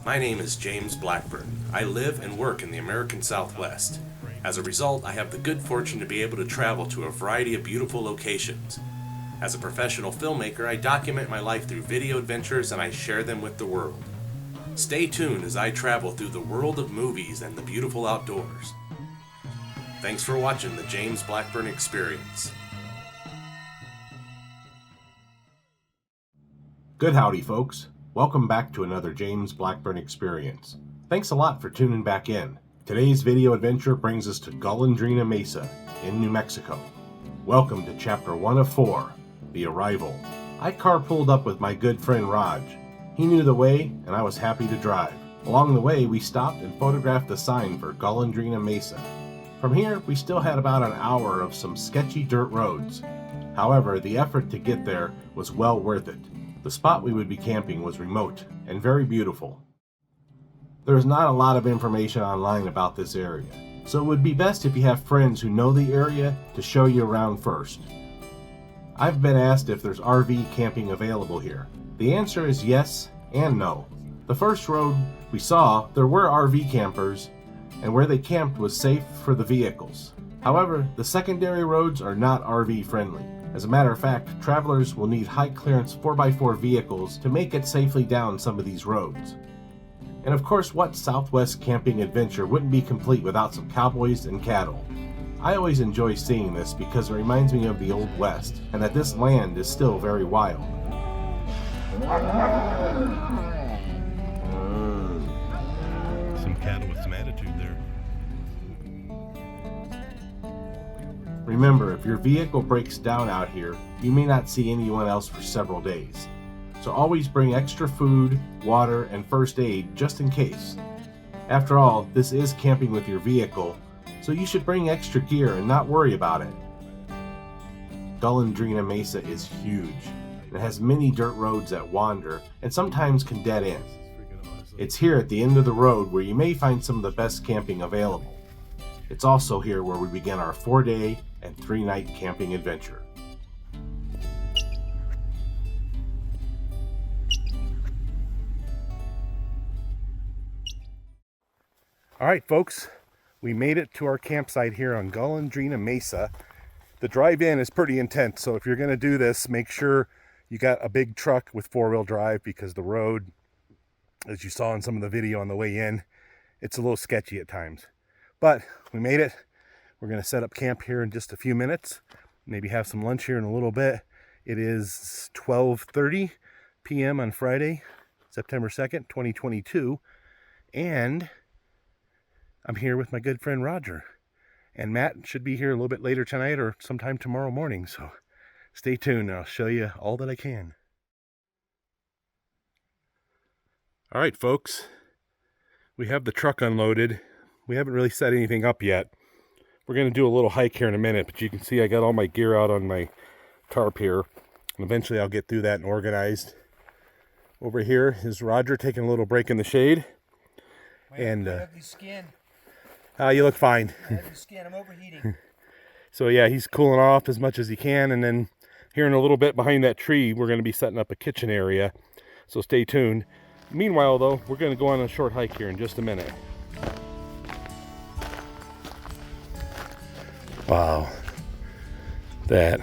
My name is James Blackburn. I live and work in the American Southwest. As a result, I have the good fortune to be able to travel to a variety of beautiful locations. As a professional filmmaker, I document my life through video adventures and I share them with the world. Stay tuned as I travel through the world of movies and the beautiful outdoors. Thanks for watching the James Blackburn Experience. Good howdy, folks. Welcome back to another James Blackburn Experience. Thanks a lot for tuning back in. Today's video adventure brings us to Golondrino Mesa in New Mexico. Welcome to Chapter 1 of 4, The Arrival. I carpooled up with my good friend Raj. He knew the way, and I was happy to drive. Along the way, we stopped and photographed the sign for Golondrino Mesa. From here, we still had about an hour of some sketchy dirt roads. However, the effort to get there was well worth it. The spot we would be camping was remote and very beautiful. There is not a lot of information online about this area, so it would be best if you have friends who know the area to show you around first. I've been asked if there's RV camping available here. The answer is yes and no. The first road we saw, there were RV campers, and where they camped was safe for the vehicles. However, the secondary roads are not RV friendly. As a matter of fact, travelers will need high-clearance 4x4 vehicles to make it safely down some of these roads. And of course, what Southwest camping adventure wouldn't be complete without some cowboys and cattle? I always enjoy seeing this because it reminds me of the Old West, and that this land is still very wild. Some cattle with some attitude there. Remember, if your vehicle breaks down out here, you may not see anyone else for several days. So always bring extra food, water, and first aid just in case. After all, this is camping with your vehicle, so you should bring extra gear and not worry about it. Golondrino Mesa is huge. It has many dirt roads that wander and sometimes can dead end. It's here at the end of the road where you may find some of the best camping available. It's also here where we begin our 4-day and 3-night camping adventure. All right, folks, we made it to our campsite here on Golondrino Mesa. The drive-in is pretty intense, so if you're going to do this, make sure you got a big truck with 4-wheel drive, because the road, as you saw in some of the video on the way in, it's a little sketchy at times. But we made it. We're going to set up camp here in just a few minutes, maybe have some lunch here in a little bit. It is 12:30 p.m. on Friday, September 2nd, 2022, and I'm here with my good friend Roger. And Matt should be here a little bit later tonight or sometime tomorrow morning, so stay tuned. I'll show you all that I can. All right, folks, we have the truck unloaded. We haven't really set anything up yet. We're going to do a little hike here in a minute, but you can see I got all my gear out on my tarp here. And eventually I'll get through that and organized. Over here is Roger taking a little break in the shade. And skin. You look fine. Skin. I'm overheating. So yeah, he's cooling off as much as he can. And then here in a little bit behind that tree, we're going to be setting up a kitchen area. So stay tuned. Meanwhile, though, we're going to go on a short hike here in just a minute. Wow, that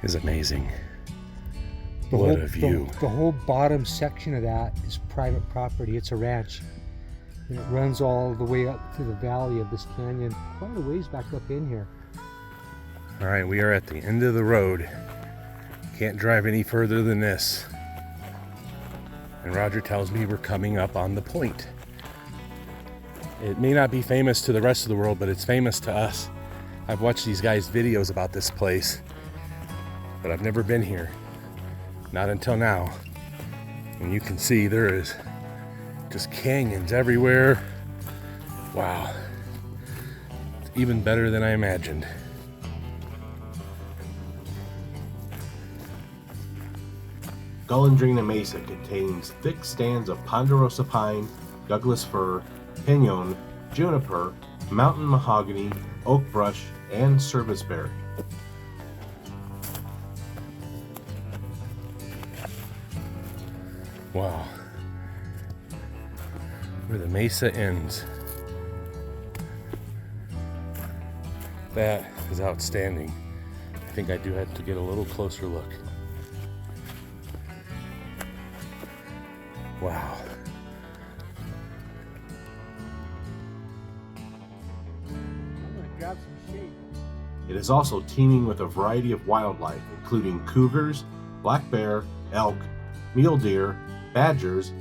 is amazing. What a view. The whole bottom section of that is private property. It's a ranch. And it runs all the way up to the valley of this canyon, quite a ways back up in here. All right, we are at the end of the road. Can't drive any further than this. And Roger tells me we're coming up on the point. It may not be famous to the rest of the world, but it's famous to us. I've watched these guys' videos about this place, but I've never been here. Not until now. And you can see there is just canyons everywhere. Wow. It's even better than I imagined. Golondrino Mesa contains thick stands of ponderosa pine, Douglas fir, pinon, juniper, mountain mahogany, oak brush, and serviceberry. Wow. where the mesa ends. That is outstanding. I think I do have to get a little closer look. Wow. I'm gonna grab some shade. It is also teeming with a variety of wildlife, including cougars, black bear, elk, mule deer, badgers,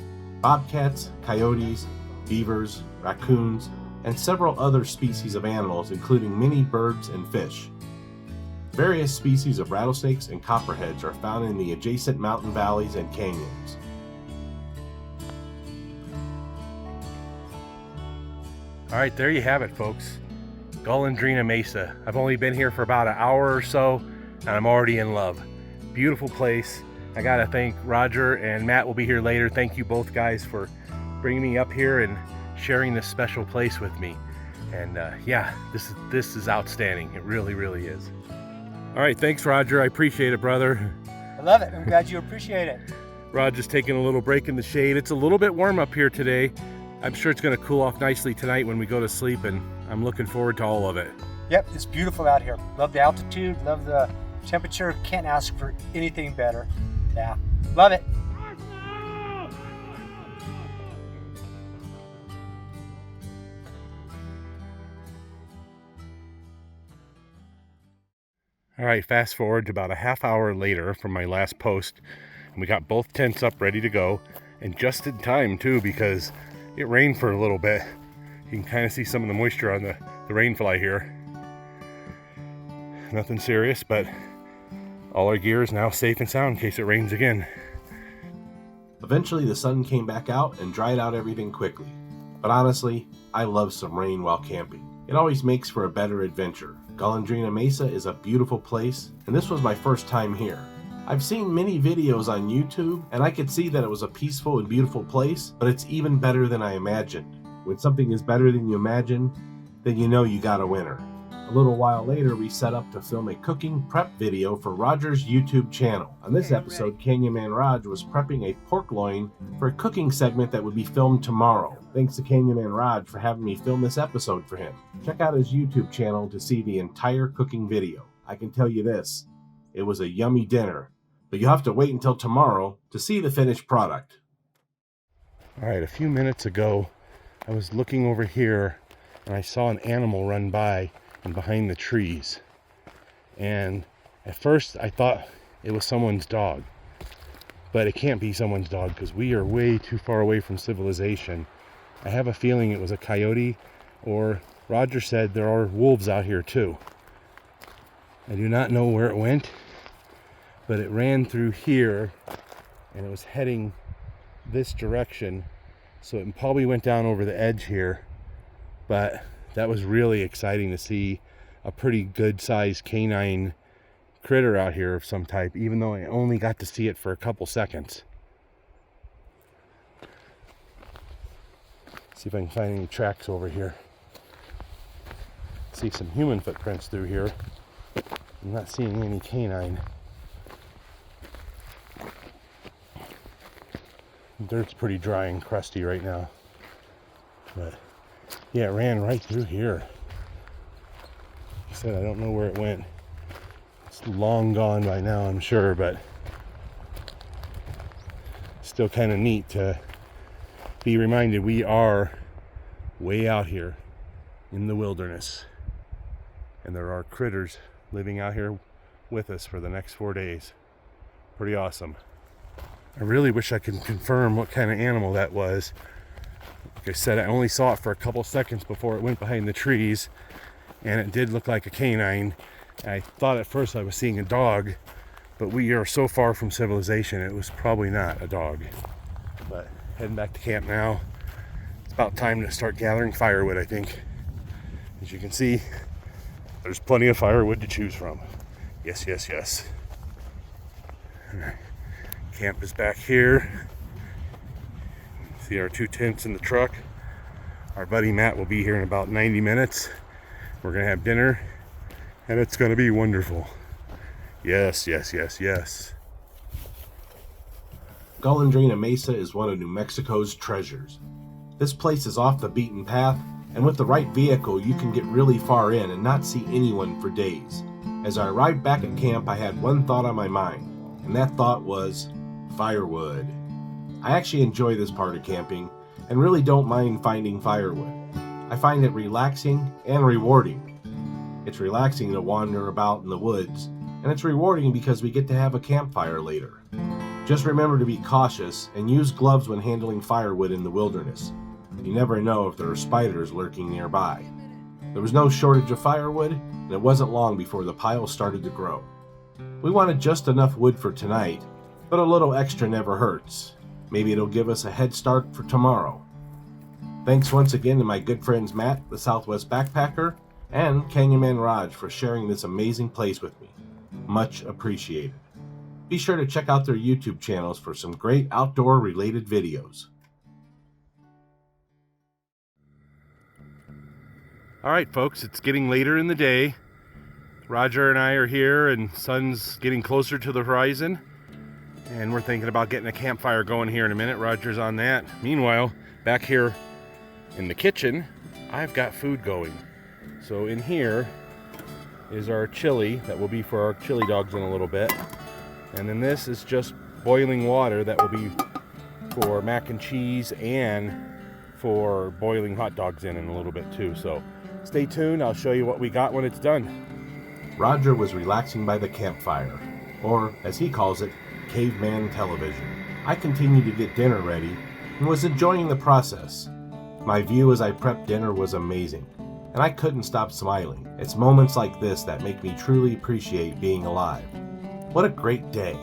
bobcats, coyotes, beavers, raccoons, and several other species of animals, including many birds and fish. Various species of rattlesnakes and copperheads are found in the adjacent mountain valleys and canyons. All right, there you have it, folks. Golondrino Mesa. I've only been here for about an hour or so, and I'm already in love. Beautiful place. I gotta thank Roger, and Matt will be here later. Thank you both guys for bringing me up here and sharing this special place with me. And yeah, this is outstanding. It really, really is. All right, thanks Roger. I appreciate it, brother. I love it. I'm glad you appreciate it. Roger's taking a little break in the shade. It's a little bit warm up here today. I'm sure it's gonna cool off nicely tonight when we go to sleep, and I'm looking forward to all of it. Yep, it's beautiful out here. Love the altitude, love the temperature. Can't ask for anything better. Yeah, love it. All right, fast forward to about a half hour later from my last post, and we got both tents up ready to go, and just in time too, because it rained for a little bit. You can kind of see some of the moisture on the rainfly here. Nothing serious, but all our gear is now safe and sound in case it rains again. Eventually the sun came back out and dried out everything quickly. But honestly, I love some rain while camping. It always makes for a better adventure. Golondrino Mesa is a beautiful place, and this was my first time here. I've seen many videos on YouTube, and I could see that it was a peaceful and beautiful place, but it's even better than I imagined. When something is better than you imagine, then you know you got a winner. A little while later, we set up to film a cooking prep video for Roger's YouTube channel. On this episode, Canyon Man Raj was prepping a pork loin for a cooking segment that would be filmed tomorrow. Thanks to Canyon Man Raj for having me film this episode for him. Check out his YouTube channel to see the entire cooking video. I can tell you this, it was a yummy dinner, but you'll have to wait until tomorrow to see the finished product. All right, a few minutes ago, I was looking over here and I saw an animal run by and behind the trees. And at first I thought it was someone's dog, but it can't be someone's dog because we are way too far away from civilization. I have a feeling it was a coyote, or Roger said there are wolves out here too. I do not know where it went, but it ran through here and it was heading this direction, so it probably went down over the edge here. But that was really exciting to see a pretty good sized canine critter out here of some type, even though I only got to see it for a couple seconds. See if I can find any tracks over here. See some human footprints through here. I'm not seeing any canine. The dirt's pretty dry and crusty right now, but yeah, it ran right through here. Like I said, I don't know where it went. It's long gone by now, I'm sure, but still kind of neat to be reminded we are way out here in the wilderness, and there are critters living out here with us for the next 4 days. Pretty awesome. I really wish I could confirm what kind of animal that was. Like I said, I only saw it for a couple seconds before it went behind the trees, and it did look like a canine. I thought at first I was seeing a dog, but we are so far from civilization, it was probably not a dog. But heading back to camp now. It's about time to start gathering firewood, I think. As you can see, there's plenty of firewood to choose from. Yes, yes, yes. All right. Camp is back here. See our 2 tents in the truck. Our buddy Matt will be here in about 90 minutes. We're gonna have dinner, and it's gonna be wonderful. Yes, yes, yes, yes. Golondrino Mesa is one of New Mexico's treasures. This place is off the beaten path, and with the right vehicle you can get really far in and not see anyone for days. As I arrived back at camp, I had one thought on my mind, and that thought was firewood. I actually enjoy this part of camping and really don't mind finding firewood. I find it relaxing and rewarding. It's relaxing to wander about in the woods, and it's rewarding because we get to have a campfire later. Just remember to be cautious and use gloves when handling firewood in the wilderness. You never know if there are spiders lurking nearby. There was no shortage of firewood, and it wasn't long before the pile started to grow. We wanted just enough wood for tonight, but a little extra never hurts. Maybe it'll give us a head start for tomorrow. Thanks once again to my good friends Matt, the Southwest Backpacker, and Canyonman Raj for sharing this amazing place with me. Much appreciated. Be sure to check out their YouTube channels for some great outdoor related videos. All right, folks, it's getting later in the day. Roger and I are here and sun's getting closer to the horizon. And we're thinking about getting a campfire going here in a minute. Roger's on that. Meanwhile, back here in the kitchen, I've got food going. So in here is our chili that will be for our chili dogs in a little bit. And then this is just boiling water that will be for mac and cheese and for boiling hot dogs in a little bit too. So stay tuned. I'll show you what we got when it's done. Roger was relaxing by the campfire, or as he calls it, caveman television. I continued to get dinner ready and was enjoying the process. My view as I prepped dinner was amazing, and I couldn't stop smiling. It's moments like this that make me truly appreciate being alive. What a great day.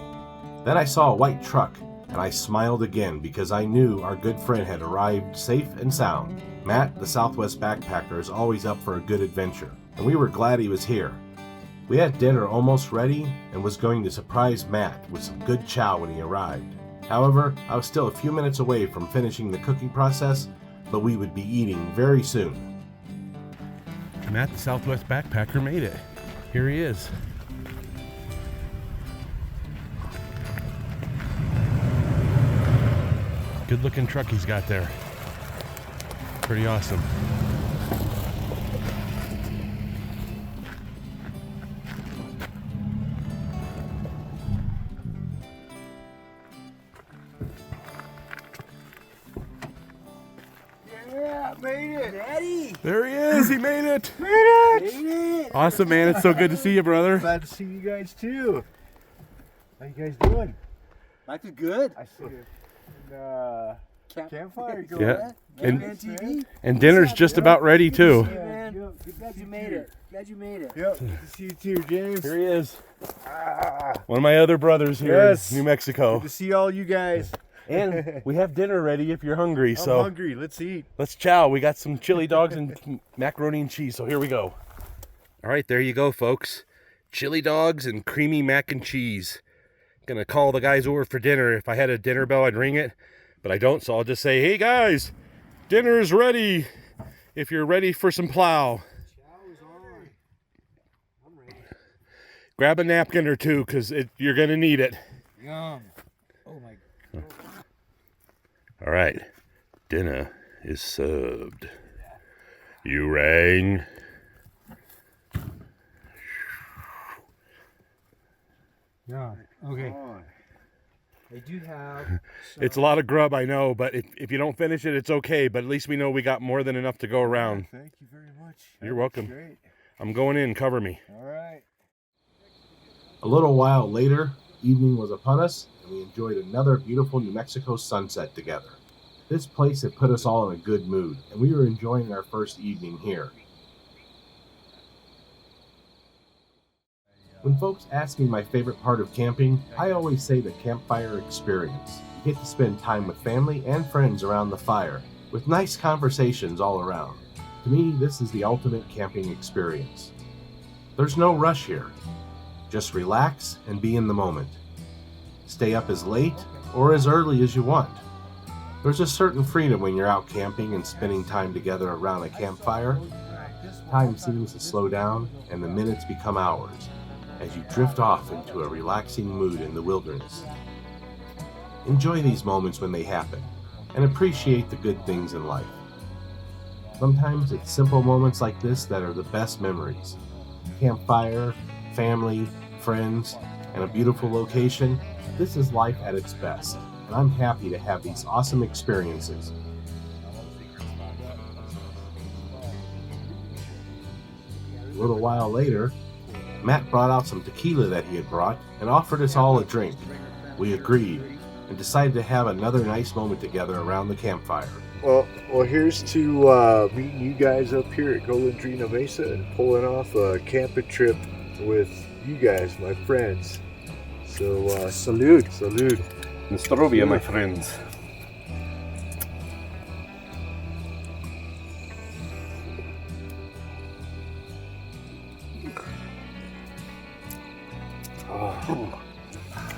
Then I saw a white truck, and I smiled again because I knew our good friend had arrived safe and sound. Matt, the Southwest Backpacker, is always up for a good adventure, and we were glad he was here. We had dinner almost ready and was going to surprise Matt with some good chow when he arrived. However, I was still a few minutes away from finishing the cooking process, but we would be eating very soon. Matt, the Southwest Backpacker, made it. Here he is. Good looking truck he's got there. Pretty awesome. Yeah, made it! Daddy! There he is, he made it! Made it! Awesome, man, it's so good to see you, brother. Glad to see you guys too. How you guys doing? Life is good. I see it. Campfire going. Yeah. And And, TV. and dinner's just about ready too. Hey, man. Glad you made it. Glad you made it. Yep, good to see you too, James. Here he is. One of my other brothers here Yes. in New Mexico. Good to see all you guys. And we have dinner ready if you're hungry, I'm so hungry. Let's eat. let's chow. We got some chili dogs and macaroni and cheese, so here we go. All right, there you go, folks. Chili dogs and creamy mac and cheese. Gonna call the guys over for dinner. If I had a dinner bell, I'd ring it, but I don't, so I'll just say, hey guys, dinner is ready if you're ready for some plow. Grab a napkin or two, because you're gonna need it. Yum. Oh my. All right, dinner is served. You rang. Yeah. Okay. They do have. It's a lot of grub, I know, but if you don't finish it, it's okay. But at least we know we got more than enough to go around. Thank you very much. You're welcome. Great. I'm going in, cover me. All right. A little while later, evening was upon us, and we enjoyed another beautiful New Mexico sunset together. This place had put us all in a good mood, and we were enjoying our first evening here. When folks ask me my favorite part of camping, I always say the campfire experience. You get to spend time with family and friends around the fire, with nice conversations all around. To me, this is the ultimate camping experience. There's no rush here. Just relax and be in the moment. Stay up as late or as early as you want. There's a certain freedom when you're out camping and spending time together around a campfire. Time seems to slow down and the minutes become hours as you drift off into a relaxing mood in the wilderness. Enjoy these moments when they happen. and appreciate the good things in life. Sometimes it's simple moments like this that are the best memories. Campfire, family, friends, and a beautiful location. This is life at its best, and I'm happy to have these awesome experiences. A little while later, Matt brought out some tequila that he had brought and offered us all a drink. We agreed and decided to have another nice moment together around the campfire. Well, here's to meeting you guys up here at Golondrino Mesa and pulling off a camping trip with you guys, my friends. So, salud. Nostrovia, my friends.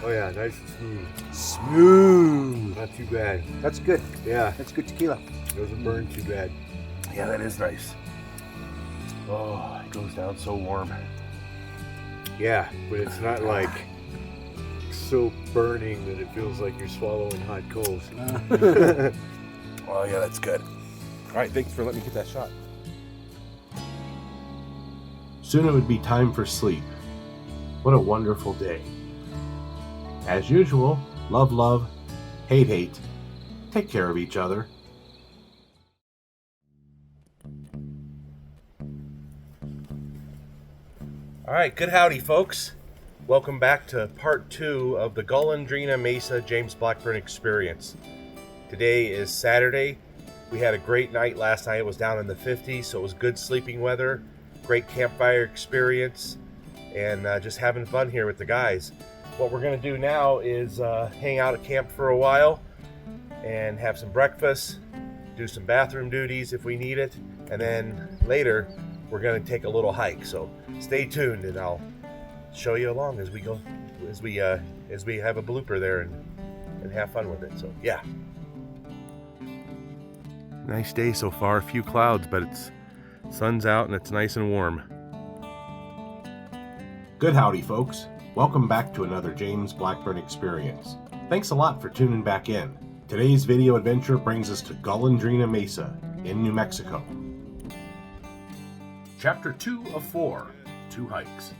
Oh yeah, nice and smooth. Smooth. Not too bad. That's good. Yeah, That's good tequila. doesn't burn too bad. Yeah, that is nice. Oh, it goes down so warm. Yeah, but it's not like so burning that it feels like you're swallowing hot coals. Oh yeah, that's good. All right, thanks for letting me get that shot. Soon it would be time for sleep. What a wonderful day. As usual, love, hate. Take care of each other. All right, good howdy, folks. Welcome back to part 2 of the Golondrino Mesa James Blackburn experience. Today is Saturday. We had a great night last night. It was down in the 50s, so it was good sleeping weather, great campfire experience, and just having fun here with the guys. What we're going to do now is hang out at camp for a while and have some breakfast, do some bathroom duties if we need it, and then later we're going to take a little hike. So stay tuned and I'll show you along as we go, as we have a blooper there and have fun with it. So yeah. Nice day so far. A few clouds, but it's sun's out and it's nice and warm. Good howdy, folks. Welcome back to another James Blackburn experience. Thanks a lot for tuning back in. Today's video adventure brings us to Golondrino Mesa in New Mexico. Chapter 2 of 4, 2 hikes.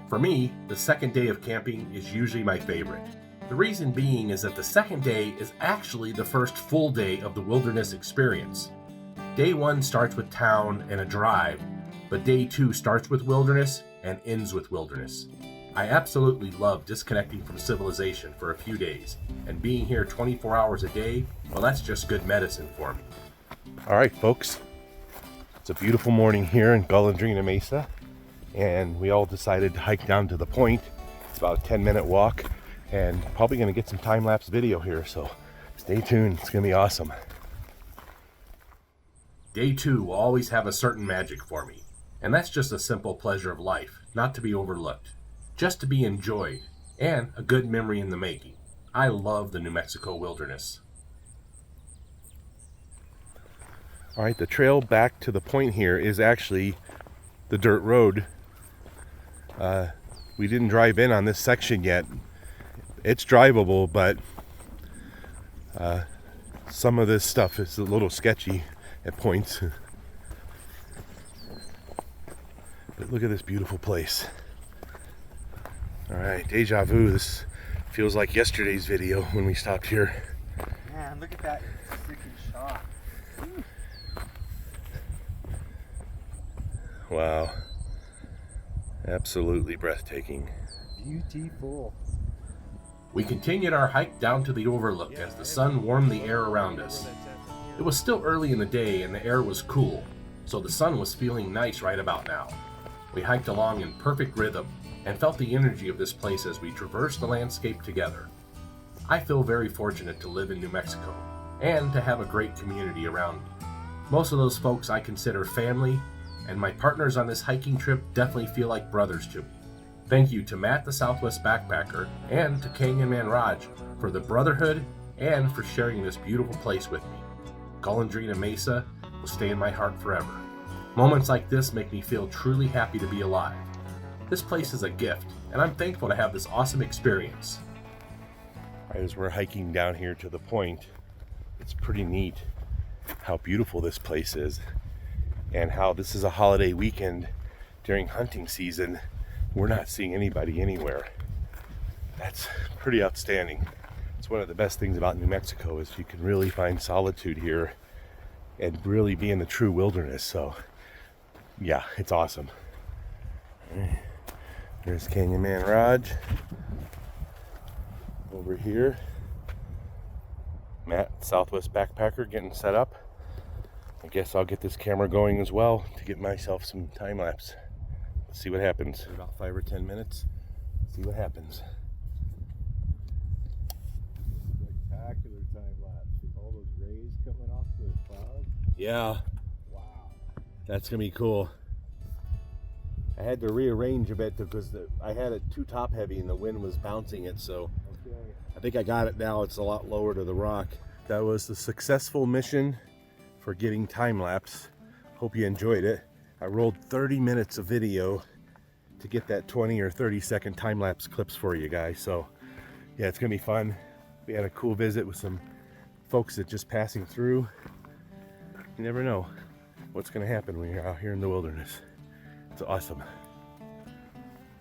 For me, the second day of camping is usually my favorite. The reason being is that the second day is actually the first full day of the wilderness experience. Day 1 starts with town and a drive, but day 2 starts with wilderness and ends with wilderness. I absolutely love disconnecting from civilization for a few days, and being here 24 hours a day, well, that's just good medicine for me. All right, folks. It's a beautiful morning here in Golondrino Mesa, and we all decided to hike down to the point. It's about a 10-minute walk, and probably going to get some time-lapse video here, so stay tuned. It's going to be awesome. Day 2 will always have a certain magic for me, and that's just a simple pleasure of life, not to be overlooked, just to be enjoyed, and a good memory in the making. I love the New Mexico wilderness. All right, the trail back to the point here is actually the dirt road. We didn't drive in on this section yet. It's drivable, but some of this stuff is a little sketchy at points. But look at this beautiful place. All right, deja vu. This feels like yesterday's video when we stopped here. Man, look at that freaking shot. Wow. Absolutely breathtaking. Beautiful. We continued our hike down to the overlook as the sun warmed the air around us. It was still early in the day and the air was cool, so the sun was feeling nice right about now. We hiked along in perfect rhythm and felt the energy of this place as we traversed the landscape together. I feel very fortunate to live in New Mexico and to have a great community around me. Most of those folks I consider family, and my partners on this hiking trip definitely feel like brothers to me. Thank you to Matt the Southwest Backpacker and to Kang and Manraj for the brotherhood and for sharing this beautiful place with me. Golondrino Mesa will stay in my heart forever. Moments like this make me feel truly happy to be alive. This place is a gift, and I'm thankful to have this awesome experience. As we're hiking down here to the point, It's pretty neat how beautiful this place is, and how this is a holiday weekend during hunting season. We're not seeing anybody anywhere. That's pretty outstanding. It's one of the best things about New Mexico is you can really find solitude here and really be in the true wilderness. So yeah, it's awesome. There's Canyon Man Raj over here. Matt, Southwest Backpacker, getting set up. I guess I'll get this camera going as well to get myself some time lapse. Let's see what happens. About 5 or 10 minutes. See what happens. Spectacular time lapse with all those rays coming off the clouds. Yeah, Wow. that's gonna be cool. I had to rearrange a bit because I had it too top heavy and the wind was bouncing it, so Okay. I think I got it now. It's a lot lower to the rock. That was the successful mission for getting time lapse. Hope you enjoyed it. I rolled 30 minutes of video to get that 20 or 30-second time lapse clips for you guys. So yeah, it's gonna be fun. We had a cool visit with some folks that just passing through. You never know what's gonna happen when you're out here in the wilderness. It's awesome.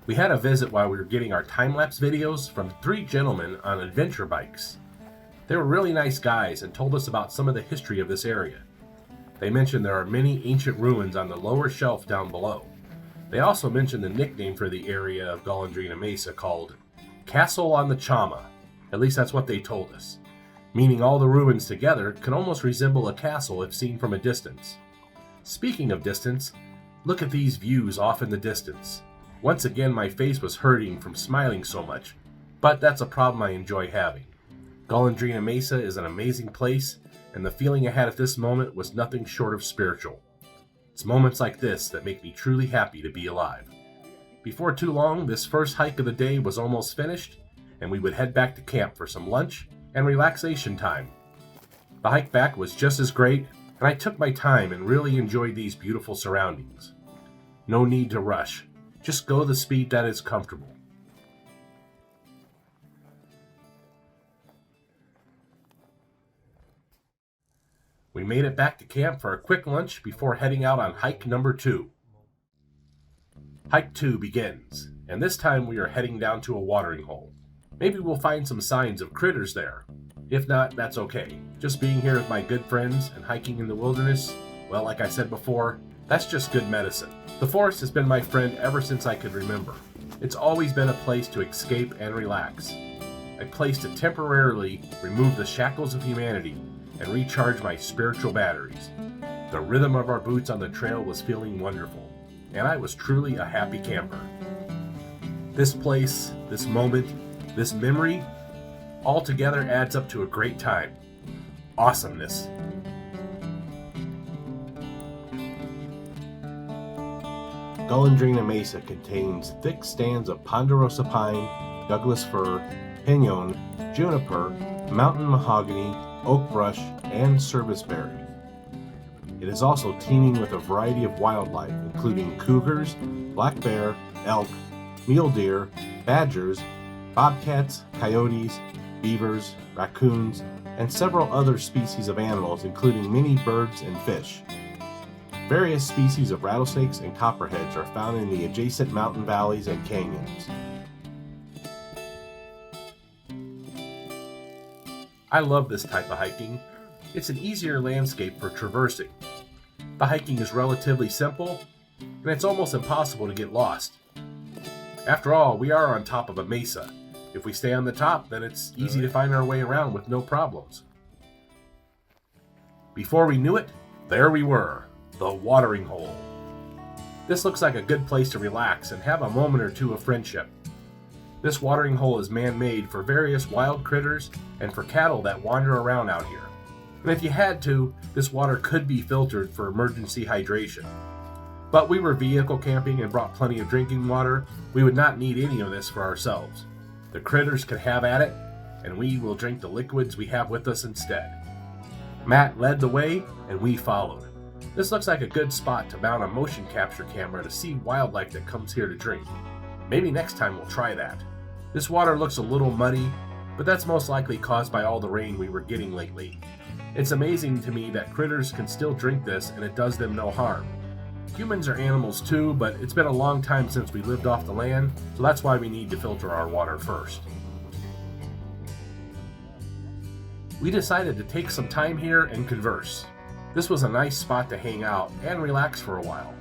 We had a visit while we were getting our time-lapse videos from 3 gentlemen on adventure bikes. They were really nice guys and told us about some of the history of this area. They mentioned there are many ancient ruins on the lower shelf down below. They also mentioned the nickname for the area of Golondrino Mesa called Castle on the Chama. At least that's what they told us. Meaning all the ruins together could almost resemble a castle if seen from a distance. Speaking of distance, look at these views off in the distance. Once again, my face was hurting from smiling so much, but that's a problem I enjoy having. Golondrino Mesa is an amazing place, and the feeling I had at this moment was nothing short of spiritual. It's moments like this that make me truly happy to be alive. Before too long, this first hike of the day was almost finished, and we would head back to camp for some lunch and relaxation time. The hike back was just as great, and I took my time and really enjoyed these beautiful surroundings. No need to rush. Just go the speed that is comfortable. We made it back to camp for a quick lunch before heading out on hike number 2. Hike 2 begins, and this time we are heading down to a watering hole. Maybe we'll find some signs of critters there. If not, that's okay. Just being here with my good friends and hiking in the wilderness, well, like I said before, that's just good medicine. The forest has been my friend ever since I could remember. It's always been a place to escape and relax. A place to temporarily remove the shackles of humanity and recharge my spiritual batteries. The rhythm of our boots on the trail was feeling wonderful, and I was truly a happy camper. This place, this moment, this memory, all together adds up to a great time. Awesomeness. Golondrino Mesa contains thick stands of ponderosa pine, Douglas fir, pinon, juniper, mountain mahogany, oak brush, and serviceberry. It is also teeming with a variety of wildlife, including cougars, black bear, elk, mule deer, badgers, bobcats, coyotes, beavers, raccoons, and several other species of animals, including many birds and fish. Various species of rattlesnakes and copperheads are found in the adjacent mountain valleys and canyons. I love this type of hiking. It's an easier landscape for traversing. The hiking is relatively simple, and it's almost impossible to get lost. After all, we are on top of a mesa. If we stay on the top, then it's easy to find our way around with no problems. Before we knew it, there we were, the watering hole. This looks like a good place to relax and have a moment or two of friendship. This watering hole is man-made for various wild critters and for cattle that wander around out here. And if you had to, this water could be filtered for emergency hydration. But we were vehicle camping and brought plenty of drinking water. We would not need any of this for ourselves. The critters can have at it, and we will drink the liquids we have with us instead. Matt led the way, and we followed. This looks like a good spot to mount a motion capture camera to see wildlife that comes here to drink. Maybe next time we'll try that. This water looks a little muddy, but that's most likely caused by all the rain we were getting lately. It's amazing to me that critters can still drink this and it does them no harm. Humans are animals too, but it's been a long time since we lived off the land, so that's why we need to filter our water first. We decided to take some time here and converse. This was a nice spot to hang out and relax for a while.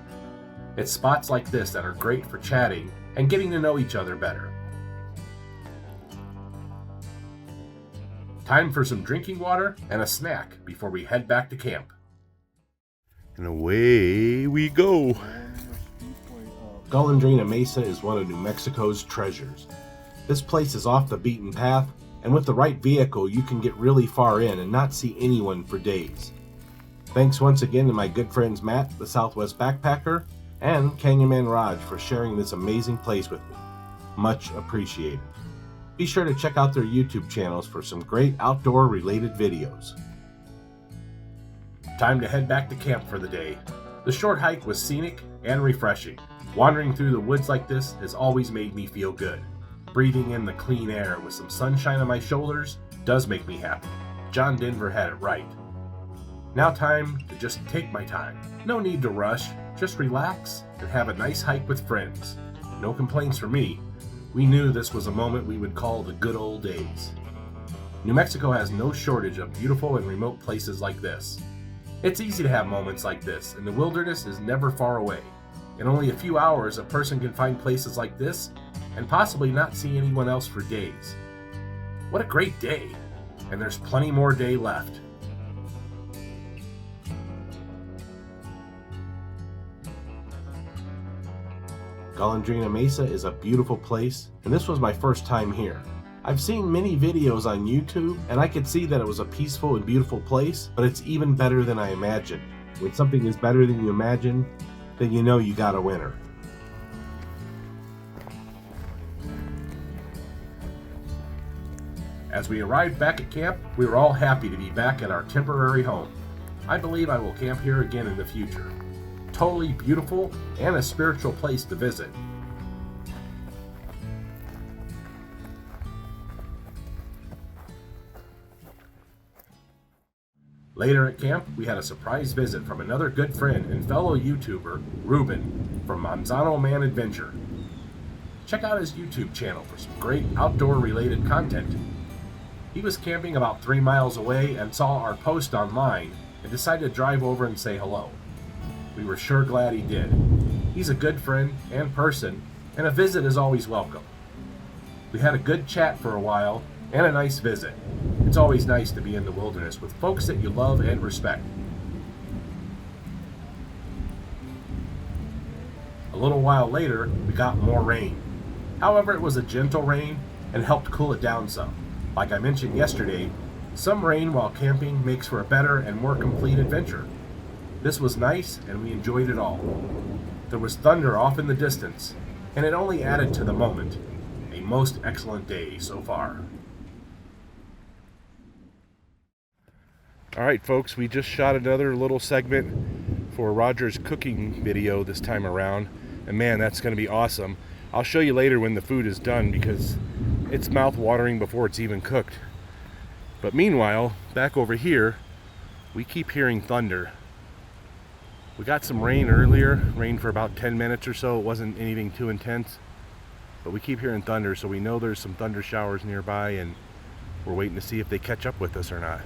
It's spots like this that are great for chatting and getting to know each other better. Time for some drinking water and a snack before we head back to camp. And away we go. Golondrino Mesa is one of New Mexico's treasures. This place is off the beaten path, and with the right vehicle you can get really far in and not see anyone for days. Thanks once again to my good friends Matt, the Southwest Backpacker, and Canyonman Raj for sharing this amazing place with me. Much appreciated. Be sure to check out their YouTube channels for some great outdoor related videos. Time to head back to camp for the day. The short hike was scenic and refreshing. Wandering through the woods like this has always made me feel good. Breathing in the clean air with some sunshine on my shoulders does make me happy. John Denver had it right. Now time to just take my time. No need to rush, just relax and have a nice hike with friends. No complaints from me. We knew this was a moment we would call the good old days. New Mexico has no shortage of beautiful and remote places like this. It's easy to have moments like this, and the wilderness is never far away. In only a few hours, a person can find places like this and possibly not see anyone else for days. What a great day! And there's plenty more day left. Golondrino Mesa is a beautiful place, and this was my first time here. I've seen many videos on YouTube, and I could see that it was a peaceful and beautiful place, but it's even better than I imagined. When something is better than you imagine, then you know you got a winner. As we arrived back at camp, we were all happy to be back at our temporary home. I believe I will camp here again in the future. Totally beautiful and a spiritual place to visit. Later at camp, we had a surprise visit from another good friend and fellow YouTuber, Ruben, from Manzano Man Adventure. Check out his YouTube channel for some great outdoor-related content. He was camping about 3 miles away and saw our post online and decided to drive over and say hello. We were sure glad he did. He's a good friend and person, and a visit is always welcome. We had a good chat for a while and a nice visit. It's always nice to be in the wilderness with folks that you love and respect. A little while later, we got more rain. However, it was a gentle rain and helped cool it down some. Like I mentioned yesterday, some rain while camping makes for a better and more complete adventure. This was nice and we enjoyed it all. There was thunder off in the distance, and it only added to the moment. A most excellent day so far. Alright folks, we just shot another little segment for Roger's cooking video this time around, and man, that's going to be awesome. I'll show you later when the food is done because it's mouth-watering before it's even cooked. But meanwhile, back over here, we keep hearing thunder. We got some rain earlier, rain for about 10 minutes or so. It wasn't anything too intense, but we keep hearing thunder, so we know there's some thunder showers nearby, and we're waiting to see if they catch up with us or not.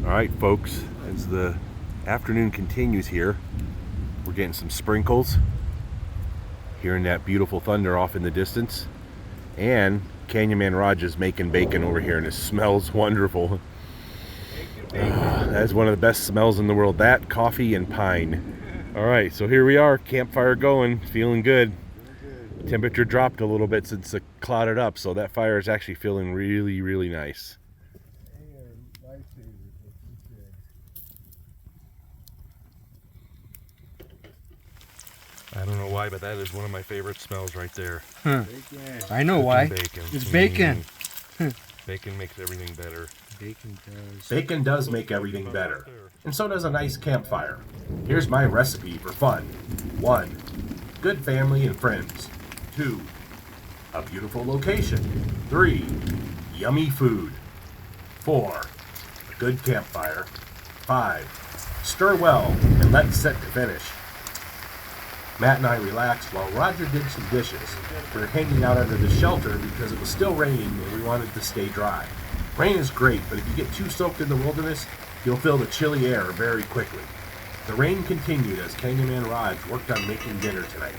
Alright folks, as the afternoon continues here, we're getting some sprinkles, hearing that beautiful thunder off in the distance, and Canyonman Raj is making bacon over here, and it smells wonderful. That's one of the best smells in the world. That, coffee, and pine. Alright, so here we are, campfire going, feeling good. Temperature dropped a little bit since it clouded up, so that fire is actually feeling really, really nice. I don't know why, but that is one of my favorite smells right there. Huh. I know why. Bacon. It's bacon. Bacon makes everything better. Bacon does make everything better, and so does a nice campfire. Here's my recipe for fun. 1. Good family and friends. 2. A beautiful location. 3. Yummy food. 4. a good campfire. 5. Stir well and let it set to finish. Matt and I relaxed while Roger did some dishes. We were hanging out under the shelter because it was still raining and we wanted to stay dry. Rain is great, but if you get too soaked in the wilderness, you'll feel the chilly air very quickly. The rain continued as Canyonman Raj worked on making dinner tonight.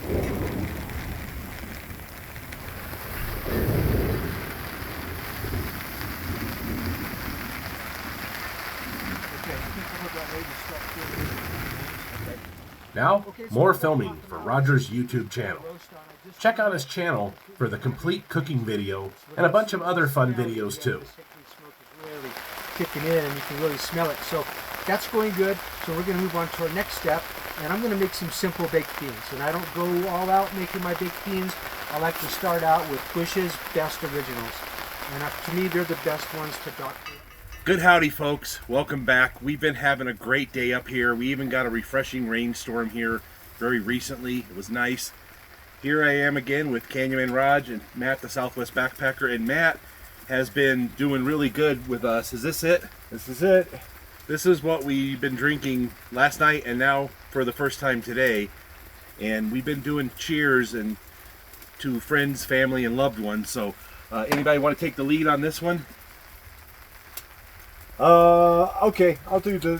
Now, more filming for Roger's YouTube channel. Check out his channel for the complete cooking video and a bunch of other fun videos too. Really kicking in and you can really smell it. So that's going good. So we're going to move on to our next step, and I'm going to make some simple baked beans. And I don't go all out making my baked beans. I like to start out with Bush's Best Originals. And to me, they're the best ones to doctor. Good howdy, folks. Welcome back. We've been having a great day up here. We even got a refreshing rainstorm here very recently. It was nice. Here I am again with Canyonman Raj and Matt, the Southwest Backpacker. And Matt has been doing really good with us. Is this it? This is it. This is what we've been drinking last night and now for the first time today. And we've been doing cheers and to friends, family, and loved ones. So anybody want to take the lead on this one? Okay, I'll do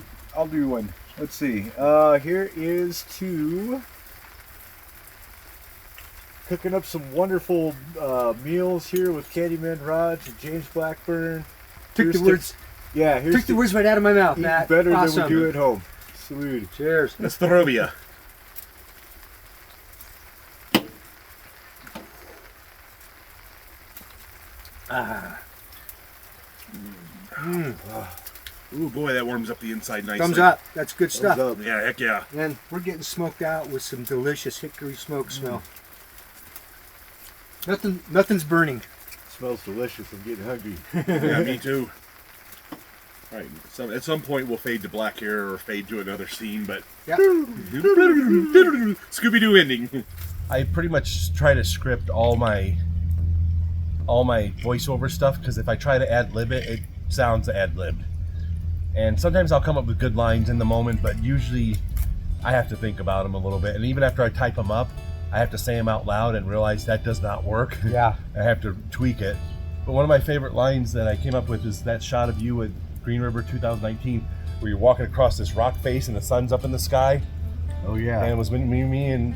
one. Let's see. Here is to cooking up some wonderful meals here with Canyonman Raj and James Blackburn. Took the words right out of my mouth, Matt. Better Awesome. than we do at home. Salute. Cheers. Nostrovia. Ooh, boy, that warms up the inside nicely. Thumbs up. That's good stuff. Thumbs up. Yeah, heck yeah. And we're getting smoked out with some delicious hickory smoke smell. Nothing's burning. Smells delicious. I'm getting hungry. Yeah, me too. All right, so at some point we'll fade to black here or fade to another scene, but Yeah. Scooby-Doo ending. I pretty much try to script all my voiceover stuff because if I try to ad-lib it, it sounds ad-libbed. And sometimes I'll come up with good lines in the moment, but usually I have to think about them a little bit. And even after I type them up, I have to say them out loud and realize that does not work. Yeah. I have to tweak it. But one of my favorite lines that I came up with is that shot of you at Green River 2019 where you're walking across this rock face and the sun's up in the sky. Oh yeah. And it was when me and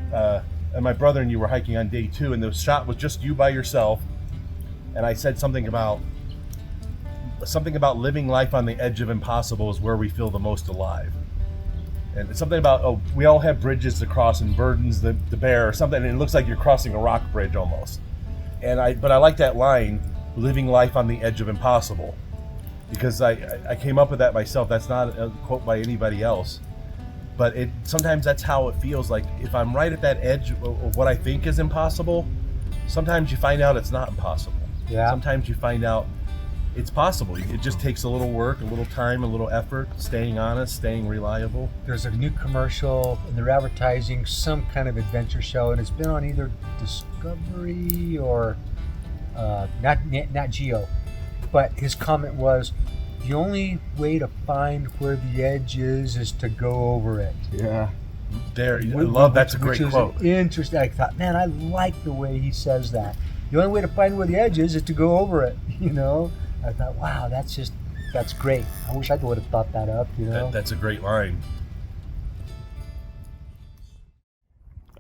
my brother and you were hiking on day 2, and the shot was just you by yourself. And I said something about living life on the edge of impossible is where we feel the most alive. And it's something about, we all have bridges to cross and burdens the bear or something, and it looks like you're crossing a rock bridge almost. But I like that line, living life on the edge of impossible, because I came up with that myself. That's not a quote by anybody else, but sometimes that's how it feels. Like if I'm right at that edge of what I think is impossible, sometimes you find out it's not impossible. Yeah. Sometimes you find out it's possible. It just takes a little work, a little time, a little effort, staying honest, staying reliable. There's a new commercial and they're advertising some kind of adventure show, and it's been on either Discovery or Nat Geo. But his comment was, the only way to find where the edge is to go over it. Yeah. I love that's a great quote. Interesting. I thought, man, I like the way he says that. The only way to find where the edge is to go over it, you know? I thought, wow, that's great. I wish I would have thought that up, you know? That's a great line.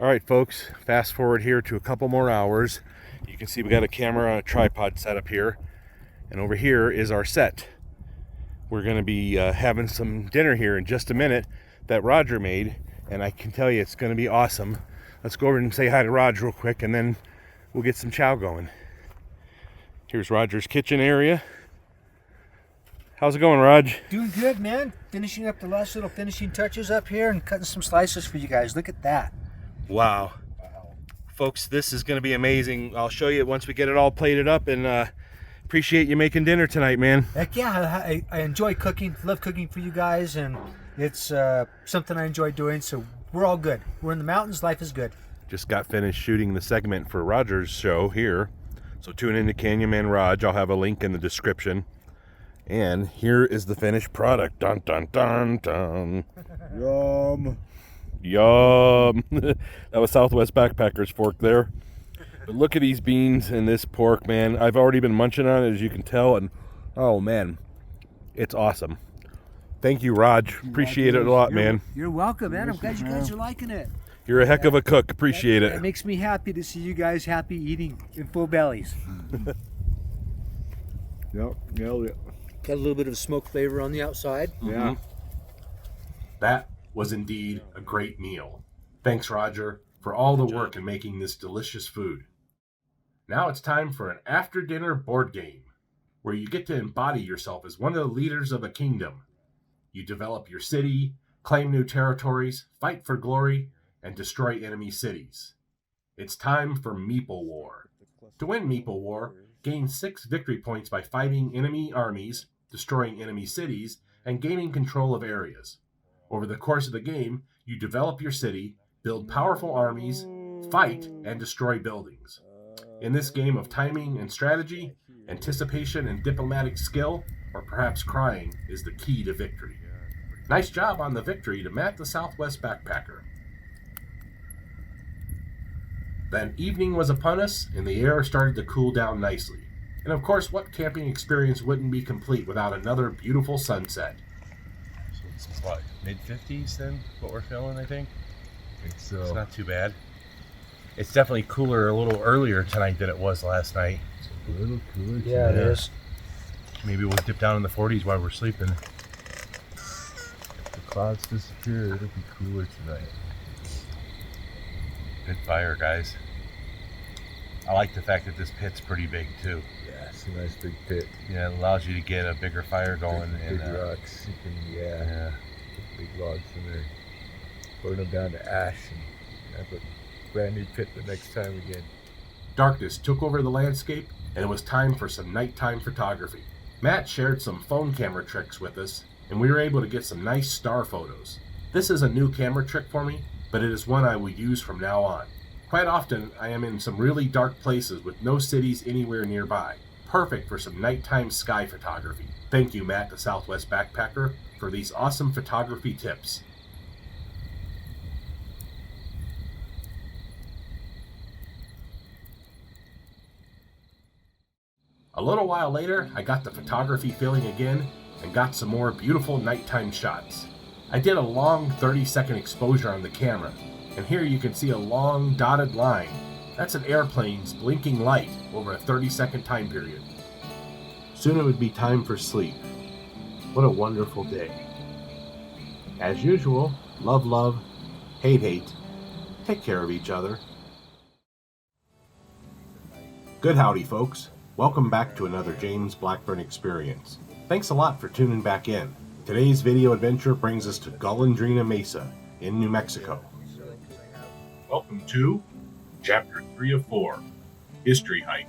All right, folks, fast forward here to a couple more hours. You can see we got a camera on a tripod set up here, and over here is our set. We're going to be having some dinner here in just a minute that Roger made, and I can tell you it's going to be awesome. Let's go over and say hi to Roger real quick, and then we'll get some chow going. Here's Roger's kitchen area. How's it going, Raj? Doing good, man. Finishing up the last little finishing touches up here and cutting some slices for you guys. Look at that. Wow. Folks, this is going to be amazing. I'll show you once we get it all plated up, and appreciate you making dinner tonight, man. Heck yeah, I enjoy cooking. Love cooking for you guys, and it's something I enjoy doing, so we're all good. We're in the mountains. Life is good. Just got finished shooting the segment for Roger's show here. So tune in to Canyonman Raj. I'll have a link in the description. And here is the finished product. Dun dun dun dun. Yum. Yum. That was Southwest Backpackers fork there. But look at these beans and this pork, man. I've already been munching on it, as you can tell, and oh man, it's awesome. Thank you, Raj. Appreciate it a lot, man. You're welcome, man. I'm glad you guys are liking it. You're a heck of a cook. Appreciate It it. makes me happy to see you guys happy eating in full bellies. Yep, nailed it. Got a little bit of smoke flavor on the outside. Yeah. That was indeed a great meal. Thanks, Roger, for all the work in making this delicious food. Now it's time for an after-dinner board game, where you get to embody yourself as one of the leaders of a kingdom. You develop your city, claim new territories, fight for glory, and destroy enemy cities. It's time for Meeple War. To win Meeple War, gain 6 victory points by fighting enemy armies, destroying enemy cities, and gaining control of areas. Over the course of the game, you develop your city, build powerful armies, fight, and destroy buildings. In this game of timing and strategy, anticipation and diplomatic skill, or perhaps crying, is the key to victory. Nice job on the victory to Matt the Southwest Backpacker. Then evening was upon us, and the air started to cool down nicely. And of course, what camping experience wouldn't be complete without another beautiful sunset? So it's what, mid-50s then, what we're feeling, I think? It's It's not too bad. It's definitely cooler a little earlier tonight than it was last night. a little cooler. Yeah, it tonight. is. Maybe we'll dip down in the 40s while we're sleeping. If the clouds disappear, it'll be cooler tonight. Good fire, guys. I like the fact that this pit's pretty big too. Yeah, it's a nice big pit. Yeah, it allows you to get a bigger fire going. Big and rocks. You can, yeah. put big logs in there. Burn them down to ash and have a brand new pit the next time again. Darkness took over the landscape, and it was time for some nighttime photography. Matt shared some phone camera tricks with us, and we were able to get some nice star photos. This is a new camera trick for me, but it is one I will use from now on. Quite often, I am in some really dark places with no cities anywhere nearby. Perfect for some nighttime sky photography. Thank you, Matt the Southwest Backpacker, for these awesome photography tips. A little while later, I got the photography feeling again and got some more beautiful nighttime shots. I did a long 30-second exposure on the camera, and here you can see a long dotted line. That's an airplane's blinking light over a 30-second time period. Soon it would be time for sleep. What a wonderful day. As usual, love, love, hate, hate. Take care of each other. Good howdy, folks. Welcome back to another James Blackburn experience. Thanks a lot for tuning back in. Today's video adventure brings us to Golondrino Mesa in New Mexico. Welcome to Chapter 3 of 4, History Hike.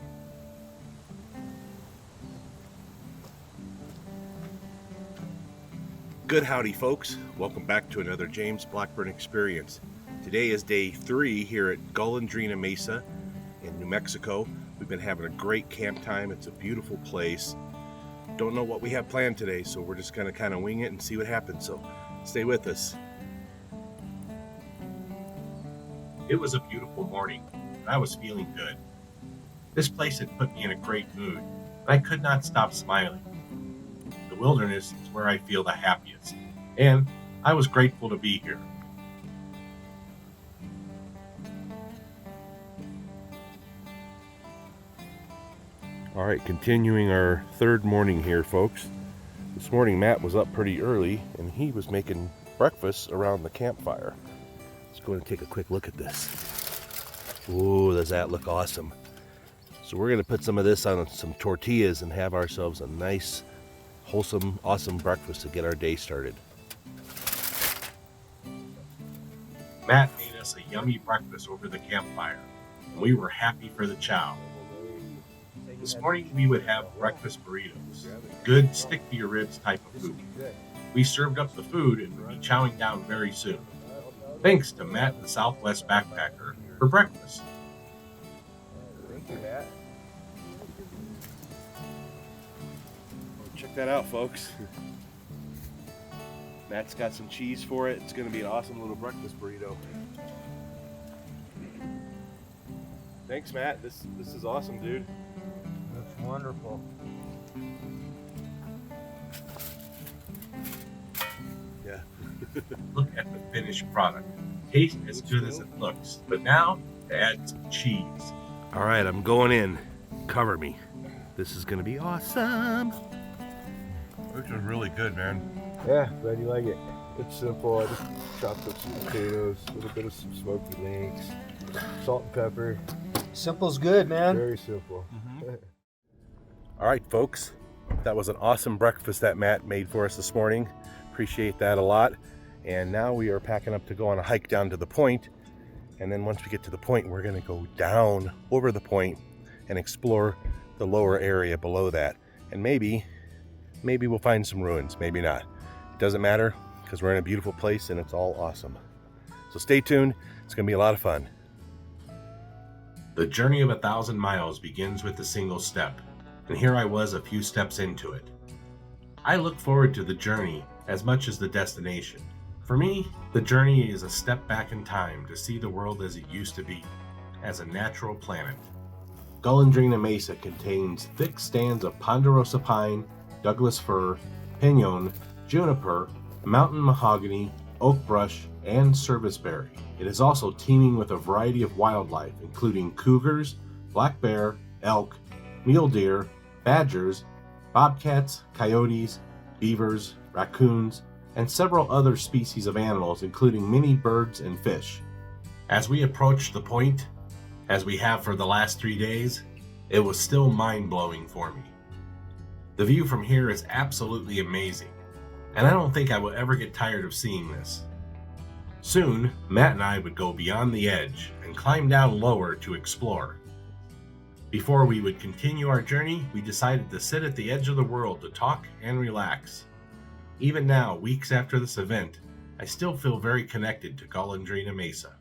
Good howdy, folks. Welcome back to another James Blackburn experience. Today is day 3 here at Golondrino Mesa in New Mexico. We've been having a great camp time. It's a beautiful place. Don't know what we have planned today, so we're just gonna kind of wing it and see what happens. So stay with us. It was a beautiful morning, and I was feeling good. This place had put me in a great mood, and I could not stop smiling. The wilderness is where I feel the happiest, and I was grateful to be here. All right, continuing our third morning here, folks. This morning Matt was up pretty early and he was making breakfast around the campfire. Let's go and take a quick look at this. Ooh, does that look awesome? So we're gonna put some of this on some tortillas and have ourselves a nice, wholesome, awesome breakfast to get our day started. Matt made us a yummy breakfast over the campfire, and we were happy for the chow. This morning we would have breakfast burritos, good stick-to-your-ribs type of food. We served up the food and will be chowing down very soon. Thanks to Matt the Southwest Backpacker for breakfast. Check that out, folks. Matt's got some cheese for it. It's gonna be an awesome little breakfast burrito. Thanks, Matt. This is awesome, dude. That's wonderful. Yeah. Look at the finished product. Tastes as good as it looks. But now, to add some cheese. All right, I'm going in. Cover me. This is gonna be awesome. This is really good, man. Yeah, glad you like it. It's simple. I just chopped up some potatoes, a little bit of some smoky links, salt and pepper. Simple's good, man. Very simple. All right, folks. That was an awesome breakfast that Matt made for us this morning. Appreciate that a lot. And now we are packing up to go on a hike down to the point. And then once we get to the point, we're gonna go down over the point and explore the lower area below that. And maybe we'll find some ruins, maybe not. It doesn't matter, because we're in a beautiful place and it's all awesome. So stay tuned, it's gonna be a lot of fun. The journey of 1,000 miles begins with a single step, and here I was a few steps into it. I look forward to the journey as much as the destination. For me, the journey is a step back in time to see the world as it used to be, as a natural planet. Golondrino Mesa contains thick stands of ponderosa pine, Douglas fir, pinon, juniper, mountain mahogany, oak brush, and serviceberry. It is also teeming with a variety of wildlife, including cougars, black bear, elk, mule deer, badgers, bobcats, coyotes, beavers, raccoons, and several other species of animals, including many birds and fish. As we approached the point, as we have for the last 3 days, it was still mind-blowing for me. The view from here is absolutely amazing, and I don't think I will ever get tired of seeing this. Soon, Matt and I would go beyond the edge and climb down lower to explore. Before we would continue our journey, we decided to sit at the edge of the world to talk and relax. Even now, weeks after this event, I still feel very connected to Golondrino Mesa.